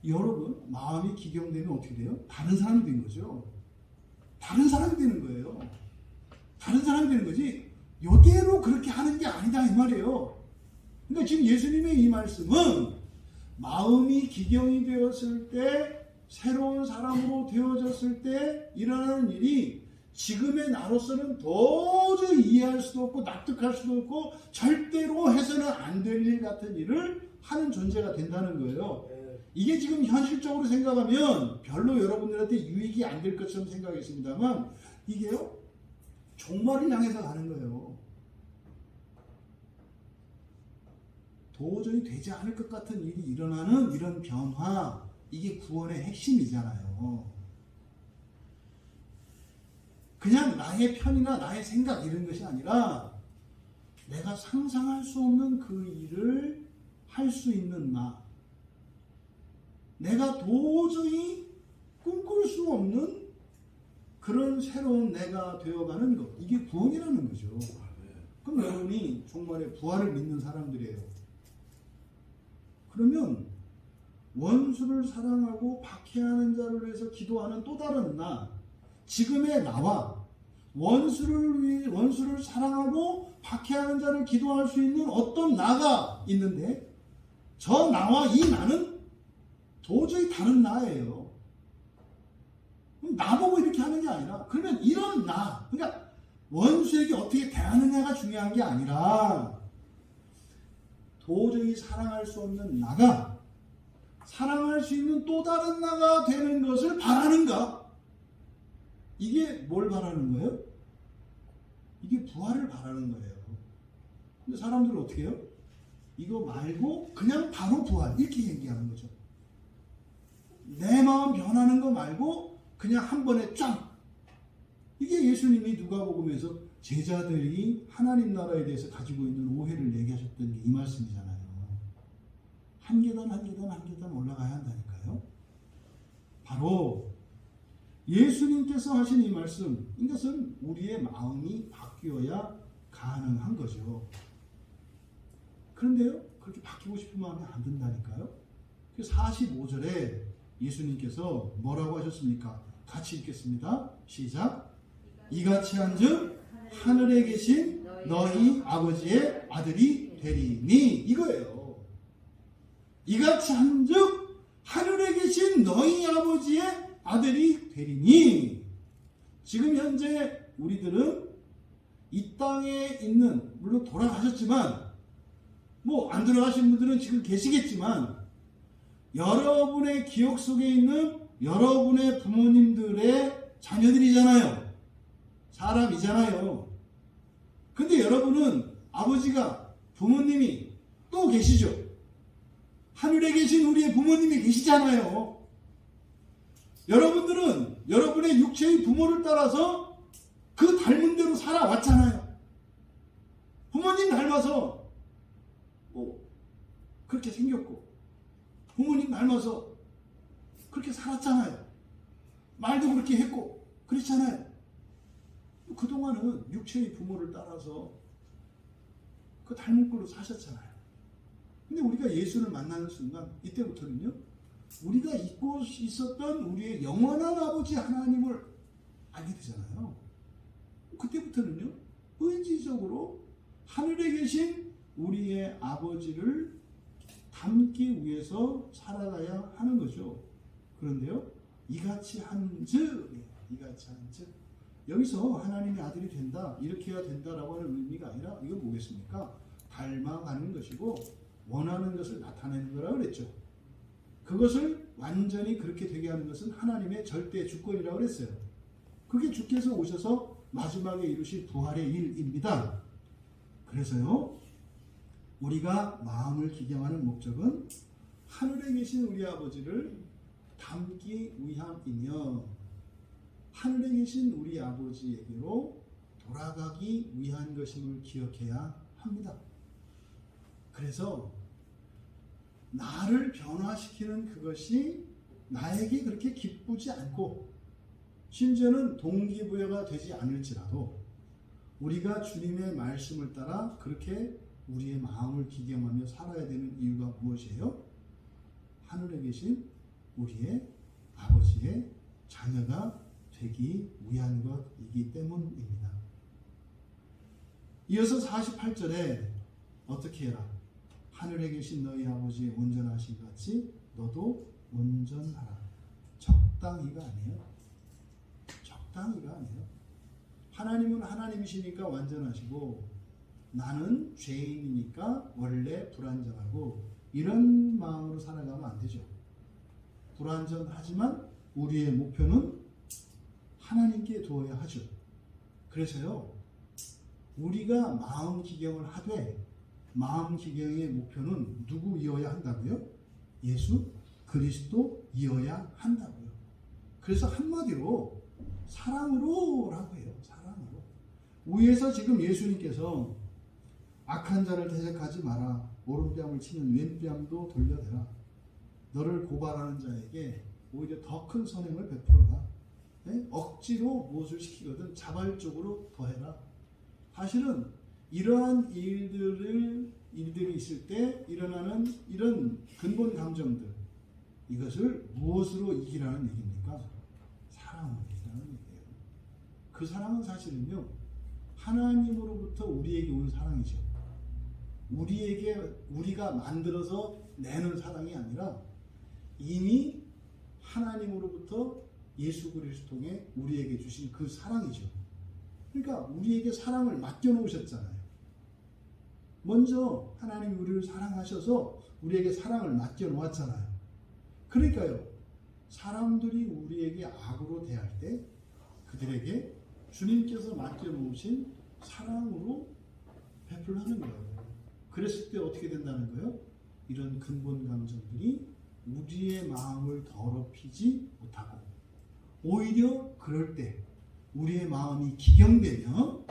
여러분, 마음이 기경되면 어떻게 돼요? 다른 사람이 된 거죠. 다른 사람이 되는 거예요. 다른 사람이 되는 거지 요대로 그렇게 하는 게 아니다 이 말이에요. 그러니까 지금 예수님의 이 말씀은 마음이 기경이 되었을 때, 새로운 사람으로 되어졌을 때 일어나는 일이 지금의 나로서는 도저히 이해할 수도 없고 납득할 수도 없고 절대로 해서는 안 될 일 같은 일을 하는 존재가 된다는 거예요. 이게 지금 현실적으로 생각하면 별로 여러분들한테 유익이 안 될 것처럼 생각했습니다만 이게요, 종말을 향해서 가는 거예요. 도저히 되지 않을 것 같은 일이 일어나는 이런 변화, 이게 구원의 핵심이잖아요. 그냥 나의 편이나 나의 생각 이런 것이 아니라 내가 상상할 수 없는 그 일을 할 수 있는 내가 도저히 꿈꿀 수 없는 그런 새로운 내가 되어가는 것, 이게 구원이라는 거죠. 그럼 여러분이 정말 부활을 믿는 사람들이에요. 그러면 원수를 사랑하고 박해하는 자를 위해서 기도하는 또 다른 지금의 나와 원수를 사랑하고 박해하는 자를 기도할 수 있는 어떤 나가 있는데, 저 나와 이 나는 도저히 다른 나예요. 나보고 이렇게 하는 게 아니라, 그러면 이런 그러니까 원수에게 어떻게 대하느냐가 중요한 게 아니라 도저히 사랑할 수 없는 나가 사랑할 수 있는 또 다른 나가 되는 것을 바라는가? 이게 뭘 바라는 거예요? 이게 부활을 바라는 거예요. 근데 사람들은 어떻게 해요? 이거 말고 그냥 바로 부활 이렇게 얘기하는 거죠. 내 마음 변하는 거 말고 그냥 한 번에 쫙. 이게 예수님이 누가복음에서 제자들이 하나님 나라에 대해서 가지고 있는 오해를 얘기하셨던 게 이 말씀이잖아요. 한 계단 한 계단 한 계단 올라가야 한다니까요. 바로 예수님께서 하신 이 말씀, 이것은 우리의 마음이 바뀌어야 가능한 거죠. 그런데요, 그렇게 바뀌고 싶은 마음이 안 든다니까요. 45절에 예수님께서 뭐라고 하셨습니까? 같이 읽겠습니다. 시작. 이같이 한즉 하늘에 계신 너희 아버지의 아들이 되리니, 이거예요. 이같이 한즉 하늘에 계신 너희 아버지의 아들이 되리니. 지금 현재 우리들은 이 땅에 있는, 물론 돌아가셨지만 안 돌아가신 분들은 지금 계시겠지만 여러분의 기억 속에 있는 여러분의 부모님들의 자녀들이잖아요. 사람이잖아요. 근데 여러분은 아버지가, 부모님이 또 계시죠. 하늘에 계신 우리의 부모님이 계시잖아요. 여러분들은 여러분의 육체의 부모를 따라서 그 닮은 대로 살아왔잖아요. 부모님 닮아서 그렇게 생겼고, 부모님 닮아서 그렇게 살았잖아요. 말도 그렇게 했고 그랬잖아요. 그동안은 육체의 부모를 따라서 그 닮은 꼴로 사셨잖아요. 근데 우리가 예수를 만나는 순간, 이때부터는요, 우리가 잊고 있었던 우리의 영원한 아버지 하나님을 알게 되잖아요. 그때부터는요, 의지적으로 하늘에 계신 우리의 아버지를 닮기 위해서 살아가야 하는 거죠. 그런데요, 이같이 한즉, 여기서 하나님의 아들이 된다, 이렇게 해야 된다라고 하는 의미가 아니라, 이거 뭐겠습니까? 닮아가는 것이고 원하는 것을 나타내는 거라고 그랬죠. 그것을 완전히 그렇게 되게 하는 것은 하나님의 절대 주권이라고 그랬어요. 그게 주께서 오셔서 마지막에 이루실 부활의 일입니다. 그래서요, 우리가 마음을 기경하는 목적은 하늘에 계신 우리 아버지를 닮기 위함이며, 하늘에 계신 우리 아버지에게로 돌아가기 위한 것임을 기억해야 합니다. 그래서 나를 변화시키는 그것이 나에게 그렇게 기쁘지 않고, 심지어는 동기부여가 되지 않을지라도 우리가 주님의 말씀을 따라 그렇게 우리의 마음을 기경하며 살아야 되는 이유가 무엇이에요? 하늘에 계신 우리의 아버지의 자녀가 되기 위한 것이기 때문입니다. 이어서 48절에 어떻게 해라? 하늘에 계신 너희 아버지 온전하신 같이 너도 온전하라. 적당히가 아니에요. 적당히가 아니에요. 하나님은 하나님이시니까 완전하시고 나는 죄인이니까 원래 불완전하고 이런 마음으로 살아가면 안 되죠. 불완전하지만 우리의 목표는 하나님께 두어야 하죠. 그래서요, 우리가 마음 기경을 하되 마음 기경의 목표는 누구이어야 한다고요? 예수 그리스도이어야 한다고요. 그래서 한마디로 사랑으로라고 해요. 사랑으로. 위에서 지금 예수님께서 악한 자를 대적하지 마라. 오른뺨을 치면 왼뺨도 돌려대라. 너를 고발하는 자에게 오히려 더 큰 선행을 베풀어라. 네? 억지로 무엇을 시키거든 자발적으로 더해라. 사실은 이러한 일들이 있을 때 일어나는 이런 근본 감정들, 이것을 무엇으로 이기라는 얘기입니까? 사랑으로 이기라는 얘기예요. 그 사랑은 사실은요, 하나님으로부터 우리에게 온 사랑이죠. 우리가 만들어서 내는 사랑이 아니라 이미 하나님으로부터 예수 그리스도 통해 우리에게 주신 그 사랑이죠. 그러니까 우리에게 사랑을 맡겨놓으셨잖아요. 먼저 하나님이 우리를 사랑하셔서 우리에게 사랑을 맡겨놓았잖아요. 그러니까요, 사람들이 우리에게 악으로 대할 때 그들에게 주님께서 맡겨놓으신 사랑으로 베풀라는 거예요. 그랬을 때 어떻게 된다는 거예요? 이런 근본 감정들이 우리의 마음을 더럽히지 못하고 오히려 그럴 때 우리의 마음이 기경되면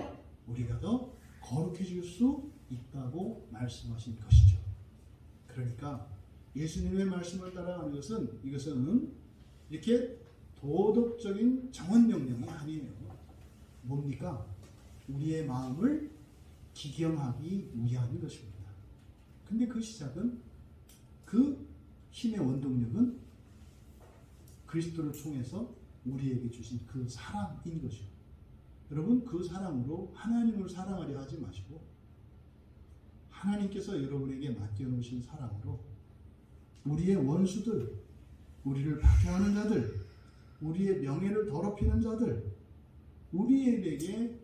우리가 더 거룩해질 수 있다고 말씀하신 것이죠. 그러니까 예수님의 말씀을 따라가는 것은 이것은 이렇게 도덕적인 정언명령이 아니에요. 뭡니까? 우리의 마음을 기경하기 위한 것입니다. 근데 그 시작은, 그 힘의 원동력은 그리스도를 통해서 우리에게 주신 그 사랑인 것이요. 여러분, 그 사랑으로 하나님을 사랑하려 하지 마시고 하나님께서 여러분에게 맡겨놓으신 사랑으로 우리의 원수들, 우리를 박해하는 자들, 우리의 명예를 더럽히는 자들, 우리에게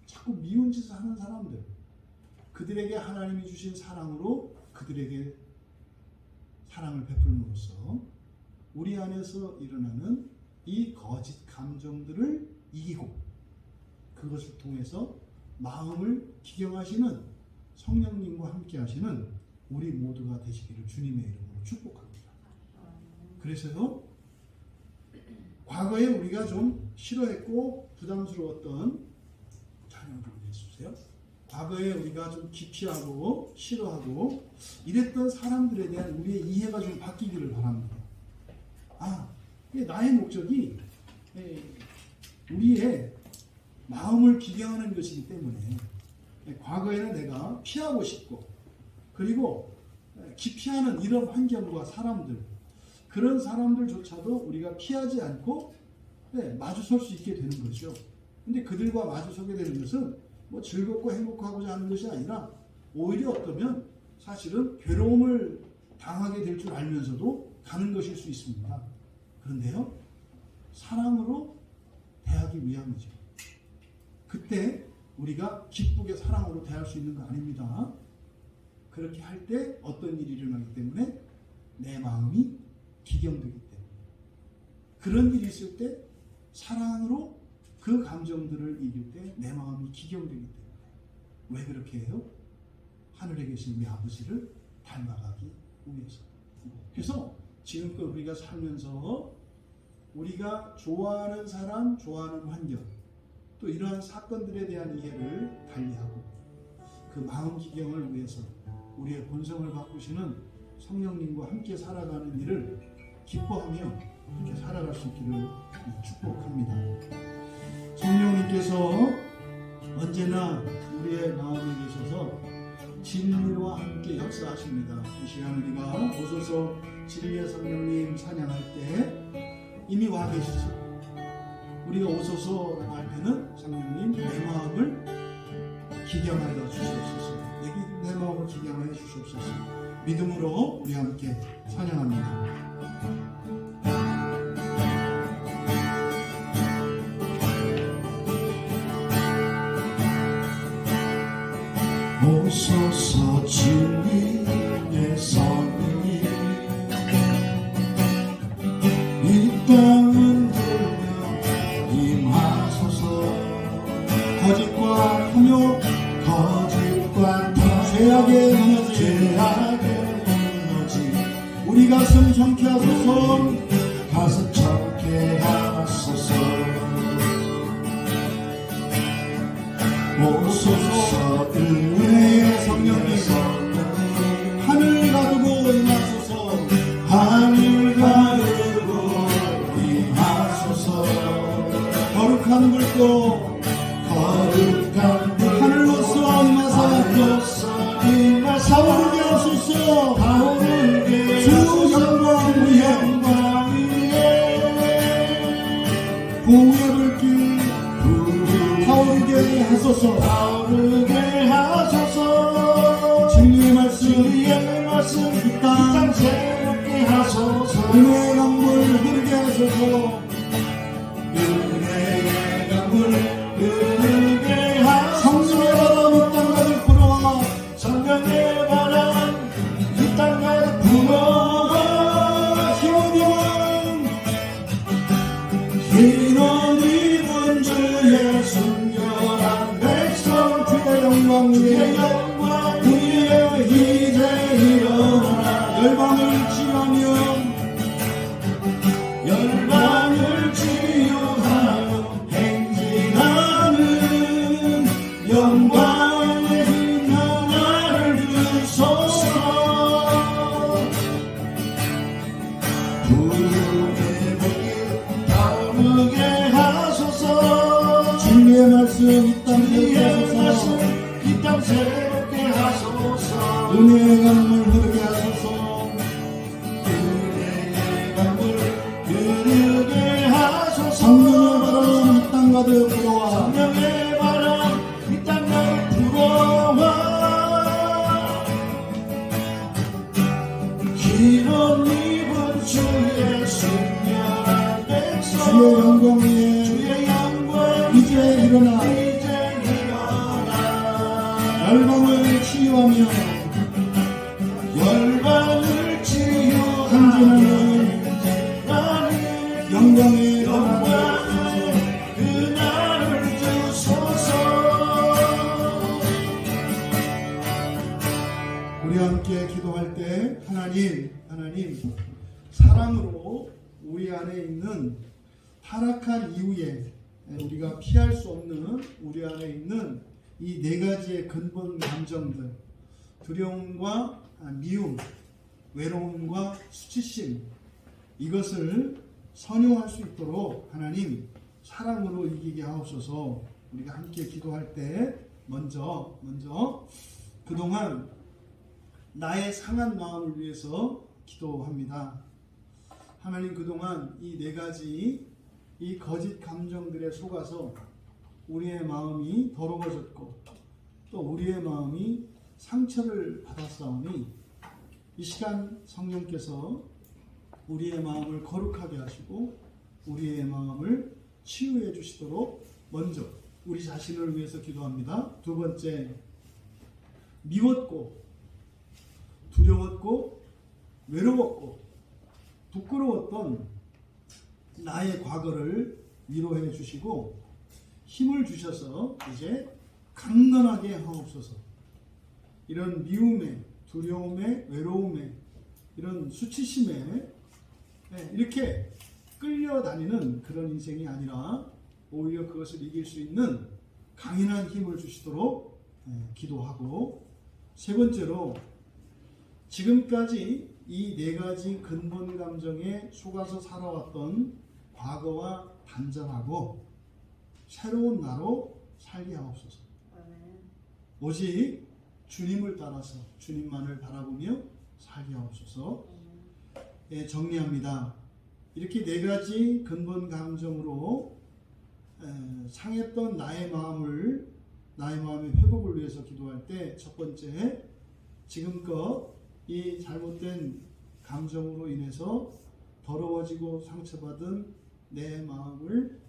자꾸 미운 짓을 하는 사람들, 그들에게 하나님이 주신 사랑으로 그들에게 사랑을 베풀므로써 우리 안에서 일어나는 이 거짓 감정들을 이기고 그것을 통해서 마음을 기경하시는 성령님과 함께 하시는 우리 모두가 되시기를 주님의 이름으로 축복합니다. 그래서요, 과거에 우리가 좀 싫어했고 부담스러웠던, 자녀를 해주세요. 과거에 우리가 좀 기피하고 싫어하고 이랬던 사람들에 대한 우리의 이해가 좀 바뀌기를 바랍니다. 나의 목적이 우리의 마음을 기경하는 것이기 때문에 과거에는 내가 피하고 싶고 그리고 기피하는 이런 환경과 사람들, 그런 사람들조차도 우리가 피하지 않고 마주설 수 있게 되는 거죠. 근데 그들과 마주서게 되는 것은 뭐 즐겁고 행복하고자 하는 것이 아니라 오히려 어쩌면 사실은 괴로움을 당하게 될 줄 알면서도 가는 것일 수 있습니다. 그런데요, 사랑으로 대하기 위함이죠. 그때 우리가 기쁘게 사랑으로 대할 수 있는 거 아닙니다. 그렇게 할 때 어떤 일이 일어나기 때문에 내 마음이 기경되기 때문에, 그런 일이 있을 때 사랑으로 그 감정들을 이길 때 내 마음이 기경되기 때문에. 왜 그렇게 해요? 하늘에 계신 우리 아버지를 닮아가기 위해서. 그래서 지금껏 우리가 살면서 우리가 좋아하는 사람, 좋아하는 환경, 또 이러한 사건들에 대한 이해를 달리하고 그 마음 기경을 위해서 우리의 본성을 바꾸시는 성령님과 함께 살아가는 일을 기뻐하며 그렇게 살아갈 수 있기를 축복합니다. 성령님께서 언제나 우리의 마음에 계셔서 진리와 함께 역사하십니다. 이 시간 우리가 오소서 진리의 성령님 찬양할 때 이미 와 계시죠. 우리가 오소서라고 할 때는 성령님 내 마음을 기경하여 주시옵소서. 내 마음을 기경하여 주시옵소서. 믿음으로 우리 함께 찬양합니다. 오소서 진리의 성령님 이 땅은 들며 임하소서. 거짓과 탐욕 거짓과 죄악의 무너지 우리 가슴 정케 하소서. 가슴 정케 하소서. 오소서 은혜의 성령님 하늘 가두고 임하소서. 하늘 가두고 임하소서. 거룩한 불도 거룩한 불 하늘로서 임하사 사오르게 하소서. 주 영광 위에 공의 불길 타오르게 하소서. 진리의 말씀 이 땅 새롭게 하소서. 은혜의 강물 흐르게 하소서. 은혜의 강물 흐르게 하소서. 성령의 바람 이 땅 가득 불어와. 희롱 입은 주의 순결한 백성 주의 영광 위에 이제 일어나 열방을 치유하여 행진하는 영광의 나라를 주소서. 부흥의 불길 타오르게 하소서. 진리의 말씀 이 땅 새롭게 하소서. 은혜의 강물 흐르게 하소서. 은혜의 강물 흐르게 하소서. 성령의 바람 이 땅 가득 불어와. 성령의 바람 이 땅 가득 불어와. 기름 입은 주의 순결한 백성 주의 영광 이제 일어나 열방을 치유하며 행진하는 영광의 그날을 주소서. 우리 함께 기도할 때 하나님 사랑으로 우리 안에 있는 타락한 이후에 우리가 피할 수 없는 우리 안에 있는 이 네 가지의 근본 감정들, 두려움과 미움, 외로움과 수치심, 이것을 선용할 수 있도록 하나님 사랑으로 이기게 하옵소서. 우리가 함께 기도할 때 먼저 그동안 나의 상한 마음을 위해서 기도합니다. 하나님, 그동안 이 네 가지 이 거짓 감정들에 속아서 우리의 마음이 더러워졌고 또 우리의 마음이 상처를 받았사오니 이 시간 성령께서 우리의 마음을 거룩하게 하시고 우리의 마음을 치유해 주시도록 먼저 우리 자신을 위해서 기도합니다. 두 번째, 미웠고 두려웠고 외로웠고 부끄러웠던 나의 과거를 위로해 주시고 힘을 주셔서 이제 강건하게 하옵소서. 이런 미움에, 두려움에, 외로움에, 이런 수치심에 이렇게 끌려다니는 그런 인생이 아니라 오히려 그것을 이길 수 있는 강인한 힘을 주시도록 기도하고, 세 번째로 지금까지 이 네 가지 근본 감정에 속아서 살아왔던 과거와 단절하고 새로운 나로 살게 하옵소서. 오직 주님을 따라서 주님만을 바라보며 살게 하옵소서. 예, 정리합니다. 이렇게 네 가지 근본 감정으로 상했던 나의 마음의 회복을 위해서 기도할 때, 첫 번째, 지금껏 이 잘못된 감정으로 인해서 더러워지고 상처받은 내 마음을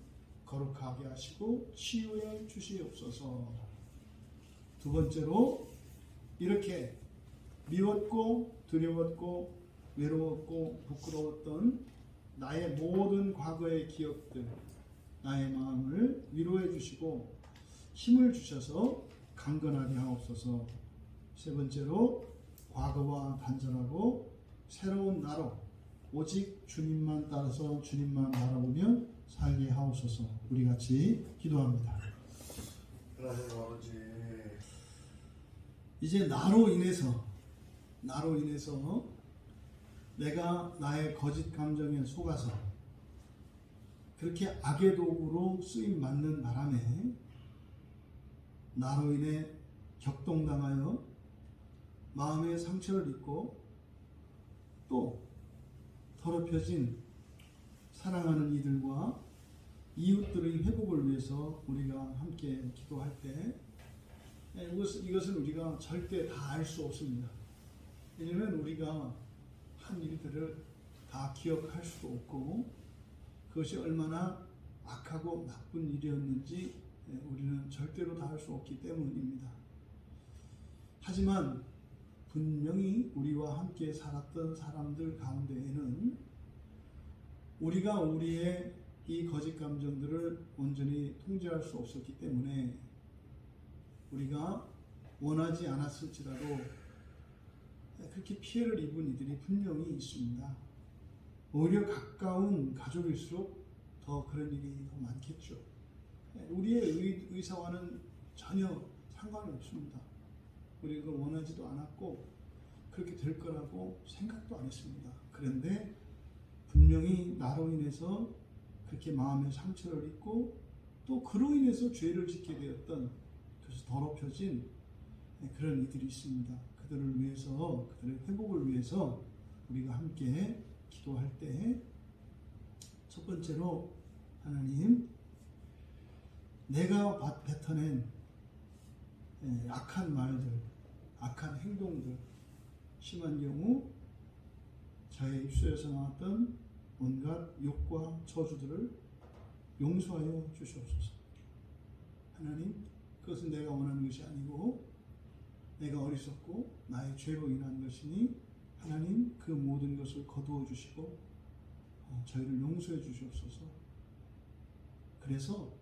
거룩하게 하시고 치유해 주시옵소서. 두 번째로, 이렇게 미웠고 두려웠고 외로웠고 부끄러웠던 나의 모든 과거의 기억들, 나의 마음을 위로해 주시고 힘을 주셔서 강건하게 하옵소서. 세 번째로, 과거와 단절하고 새로운 나로 오직 주님만 따라서 주님만 바라보며 살게 하옵소서. 우리 같이 기도합니다. 이제 나로 인해서 내가 나의 거짓 감정에 속아서 그렇게 악의 도구로 쓰임 맞는 바람에 나로 인해 격동당하여 마음의 상처를 입고 또 더럽혀진 사랑하는 이들과 이웃들의 회복을 위해서 우리가 함께 기도할 때, 이것은 우리가 절대 다 알 수 없습니다. 왜냐하면 우리가 한 일들을 다 기억할 수도 없고 그것이 얼마나 악하고 나쁜 일이었는지 우리는 절대로 다 알 수 없기 때문입니다. 하지만 분명히 우리와 함께 살았던 사람들 가운데에는 우리가 우리의 이 거짓 감정들을 온전히 통제할 수 없었기 때문에 우리가 원하지 않았을지라도 그렇게 피해를 입은 이들이 분명히 있습니다. 오히려 가까운 가족일수록 더 그런 일이 더 많겠죠. 우리의 의사와는 전혀 상관이 없습니다. 우리가 원하지도 않았고 그렇게 될 거라고 생각도 안 했습니다. 그런데 분명히 나로 인해서 그렇게 마음의 상처를 입고 또 그로 인해서 죄를 짓게 되었던, 그래서 더럽혀진 그런 이들이 있습니다. 그들을 위해서, 그들의 회복을 위해서 우리가 함께 기도할 때, 첫 번째로, 하나님, 내가 뱉어낸 악한 말들, 악한 행동들, 심한 경우 저의 입술에서 나왔던 온갖 욕과 저주들을 용서하여 주시옵소서. 하나님, 그것은 내가 원하는 것이 아니고 내가 어리석고 나의 죄로 인한 것이니 하나님 그 모든 것을 거두어 주시고 저희를 용서해 주시옵소서. 그래서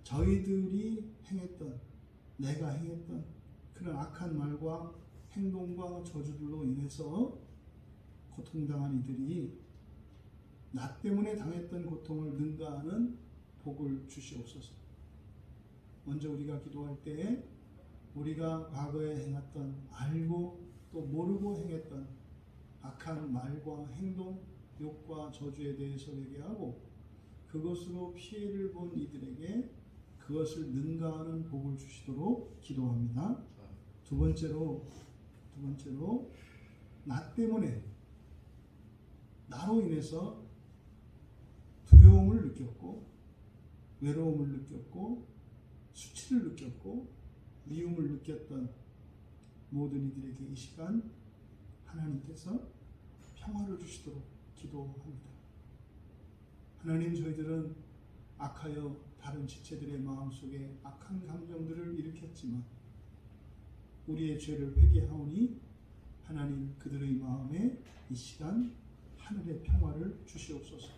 저희들이 행했던, 내가 행했던 그런 악한 말과 행동과 저주들로 인해서 고통당한 이들이 나 때문에 당했던 고통을 능가하는 복을 주시옵소서. 먼저 우리가 기도할 때에 우리가 과거에 행했던, 알고 또 모르고 행했던 악한 말과 행동, 욕과 저주에 대해서 얘기하고 그것으로 피해를 본 이들에게 그것을 능가하는 복을 주시도록 기도합니다. 두 번째로 나 때문에, 나로 인해서 두려움을 느꼈고 외로움을 느꼈고 수치를 느꼈고 미움을 느꼈던 모든 이들에게 이 시간 하나님께서 평화를 주시도록 기도합니다. 하나님, 저희들은 악하여 다른 지체들의 마음속에 악한 감정들을 일으켰지만 우리의 죄를 회개하오니 하나님 그들의 마음에 이 시간 하늘의 평화를 주시옵소서.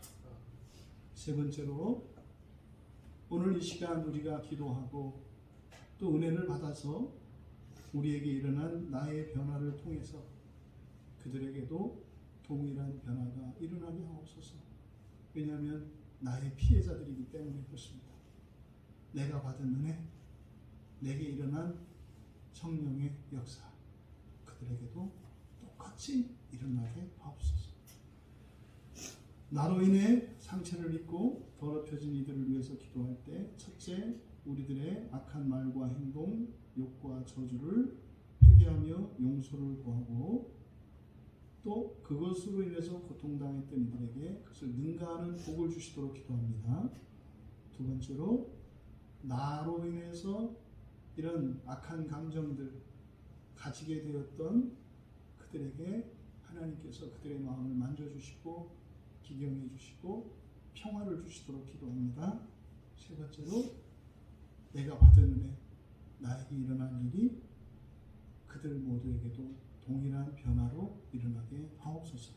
세 번째로, 오늘 이 시간 우리가 기도하고 또 은혜를 받아서 우리에게 일어난 나의 변화를 통해서 그들에게도 동일한 변화가 일어나게 하옵소서. 왜냐하면 나의 피해자들이기 때문에 그렇습니다. 내가 받은 은혜, 내게 일어난 성령의 역사, 그들에게도 똑같이 일어나게 하옵소서. 나로 인해 상처를 입고 더럽혀진 이들을 위해서 기도할 때, 첫째, 우리들의 악한 말과 행동, 욕과 저주를 회개하며 용서를 구하고 또 그것으로 인해서 고통당했던 이들에게 그것을 능가하는 복을 주시도록 기도합니다. 두 번째로 나로 인해서 이런 악한 감정들 가지게 되었던 그들에게 하나님께서 그들의 마음을 만져주시고 기경해 주시고 평화를 주시도록 기도합니다. 세 번째로 내가 받은 은혜, 나에게 일어난 일이 그들 모두에게도 동일한 변화로 일어나게 하옵소서.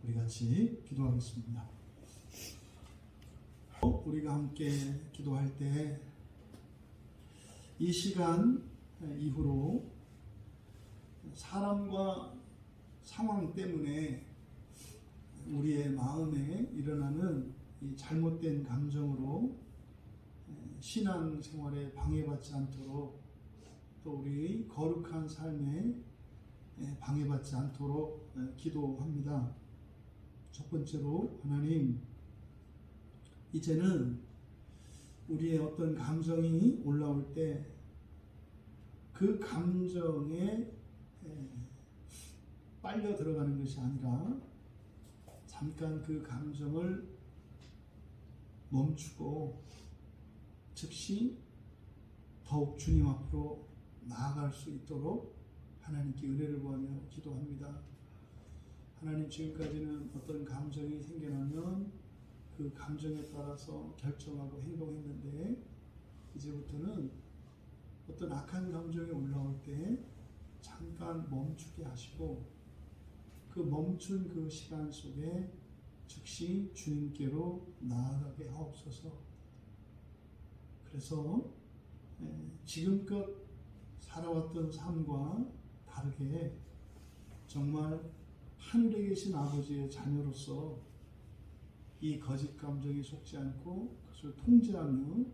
우리 같이 기도하겠습니다. 우리가 함께 기도할 때 이 시간 이후로 사람과 상황 때문에 우리의 마음에 일어나는 이 잘못된 감정으로 신앙 생활에 방해받지 않도록 또 우리 거룩한 삶에 방해받지 않도록 기도합니다. 첫 번째로 하나님, 이제는 우리의 어떤 감정이 올라올 때 그 감정에 빨려 들어가는 것이 아니라 잠깐 그 감정을 멈추고 즉시 더욱 주님 앞으로 나아갈 수 있도록 하나님께 은혜를 구하며 기도합니다. 하나님, 지금까지는 어떤 감정이 생겨나면 그 감정에 따라서 결정하고 행동했는데 이제부터는 어떤 악한 감정이 올라올 때 잠깐 멈추게 하시고 그 멈춘 그 시간 속에 즉시 주님께로 나아가게 하옵소서. 그래서 지금껏 살아왔던 삶과 다르게 정말 하늘에 계신 아버지의 자녀로서 이 거짓 감정에 속지 않고 그것을 통제하며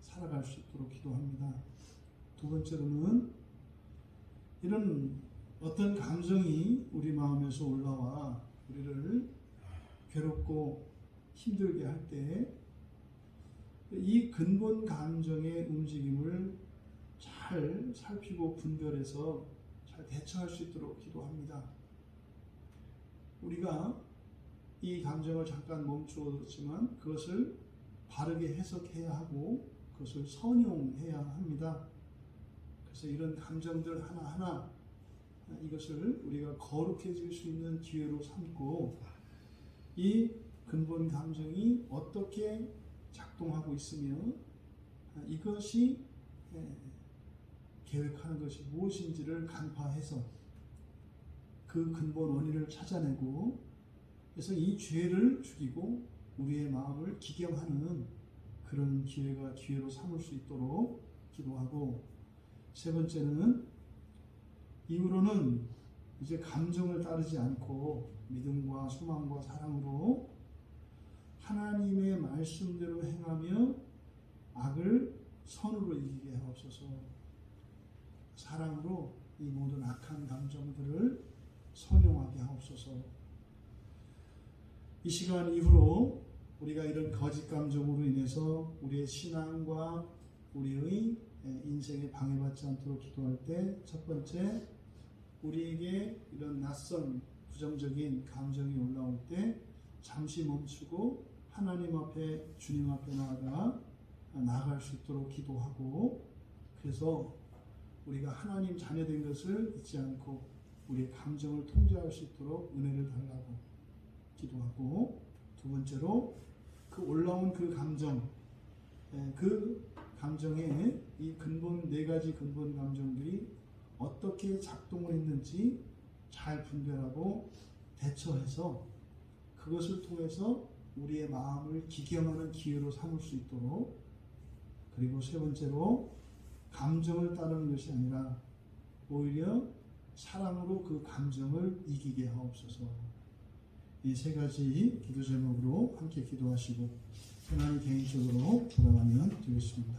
살아갈 수 있도록 기도합니다. 두 번째로는 이런 어떤 감정이 우리 마음에서 올라와 우리를 괴롭고 힘들게 할 때 이 근본 감정의 움직임을 잘 살피고 분별해서 잘 대처할 수 있도록 기도합니다. 우리가 이 감정을 잠깐 멈추었지만 그것을 바르게 해석해야 하고 그것을 선용해야 합니다. 그래서 이런 감정들 하나하나 이것을 우리가 거룩해질 수 있는 기회로 삼고 이 근본 감정이 어떻게 작동하고 있으며 이것이 계획하는 것이 무엇인지를 간파해서 그 근본 원인을 찾아내고 그래서 이 죄를 죽이고 우리의 마음을 기경하는 그런 기회로 삼을 수 있도록 기도하고, 세 번째는 이후로는 이제 감정을 따르지 않고 믿음과 소망과 사랑으로 하나님의 말씀대로 행하며 악을 선으로 이기게 하옵소서. 사랑으로 이 모든 악한 감정들을 선용하게 하옵소서. 이 시간 이후로 우리가 이런 거짓 감정으로 인해서 우리의 신앙과 우리의 인생에 방해받지 않도록 기도할 때, 첫 번째, 우리에게 이런 낯선 부정적인 감정이 올라올 때 잠시 멈추고 하나님 앞에, 주님 앞에 나아갈 수 있도록 기도하고, 그래서 우리가 하나님 자녀된 것을 잊지 않고 우리의 감정을 통제할 수 있도록 은혜를 달라고 기도하고, 두 번째로 그 올라온 그 감정, 그 감정의 이 근본, 네 가지 근본 감정들이 어떻게 작동을 했는지 잘 분별하고 대처해서 그것을 통해서 우리의 마음을 기경하는 기회로 삼을 수 있도록, 그리고 세 번째로 감정을 따르는 것이 아니라 오히려 사랑으로 그 감정을 이기게 하옵소서. 이 세 가지 기도 제목으로 함께 기도하시고 하나님 개인적으로 돌아가면 되겠습니다.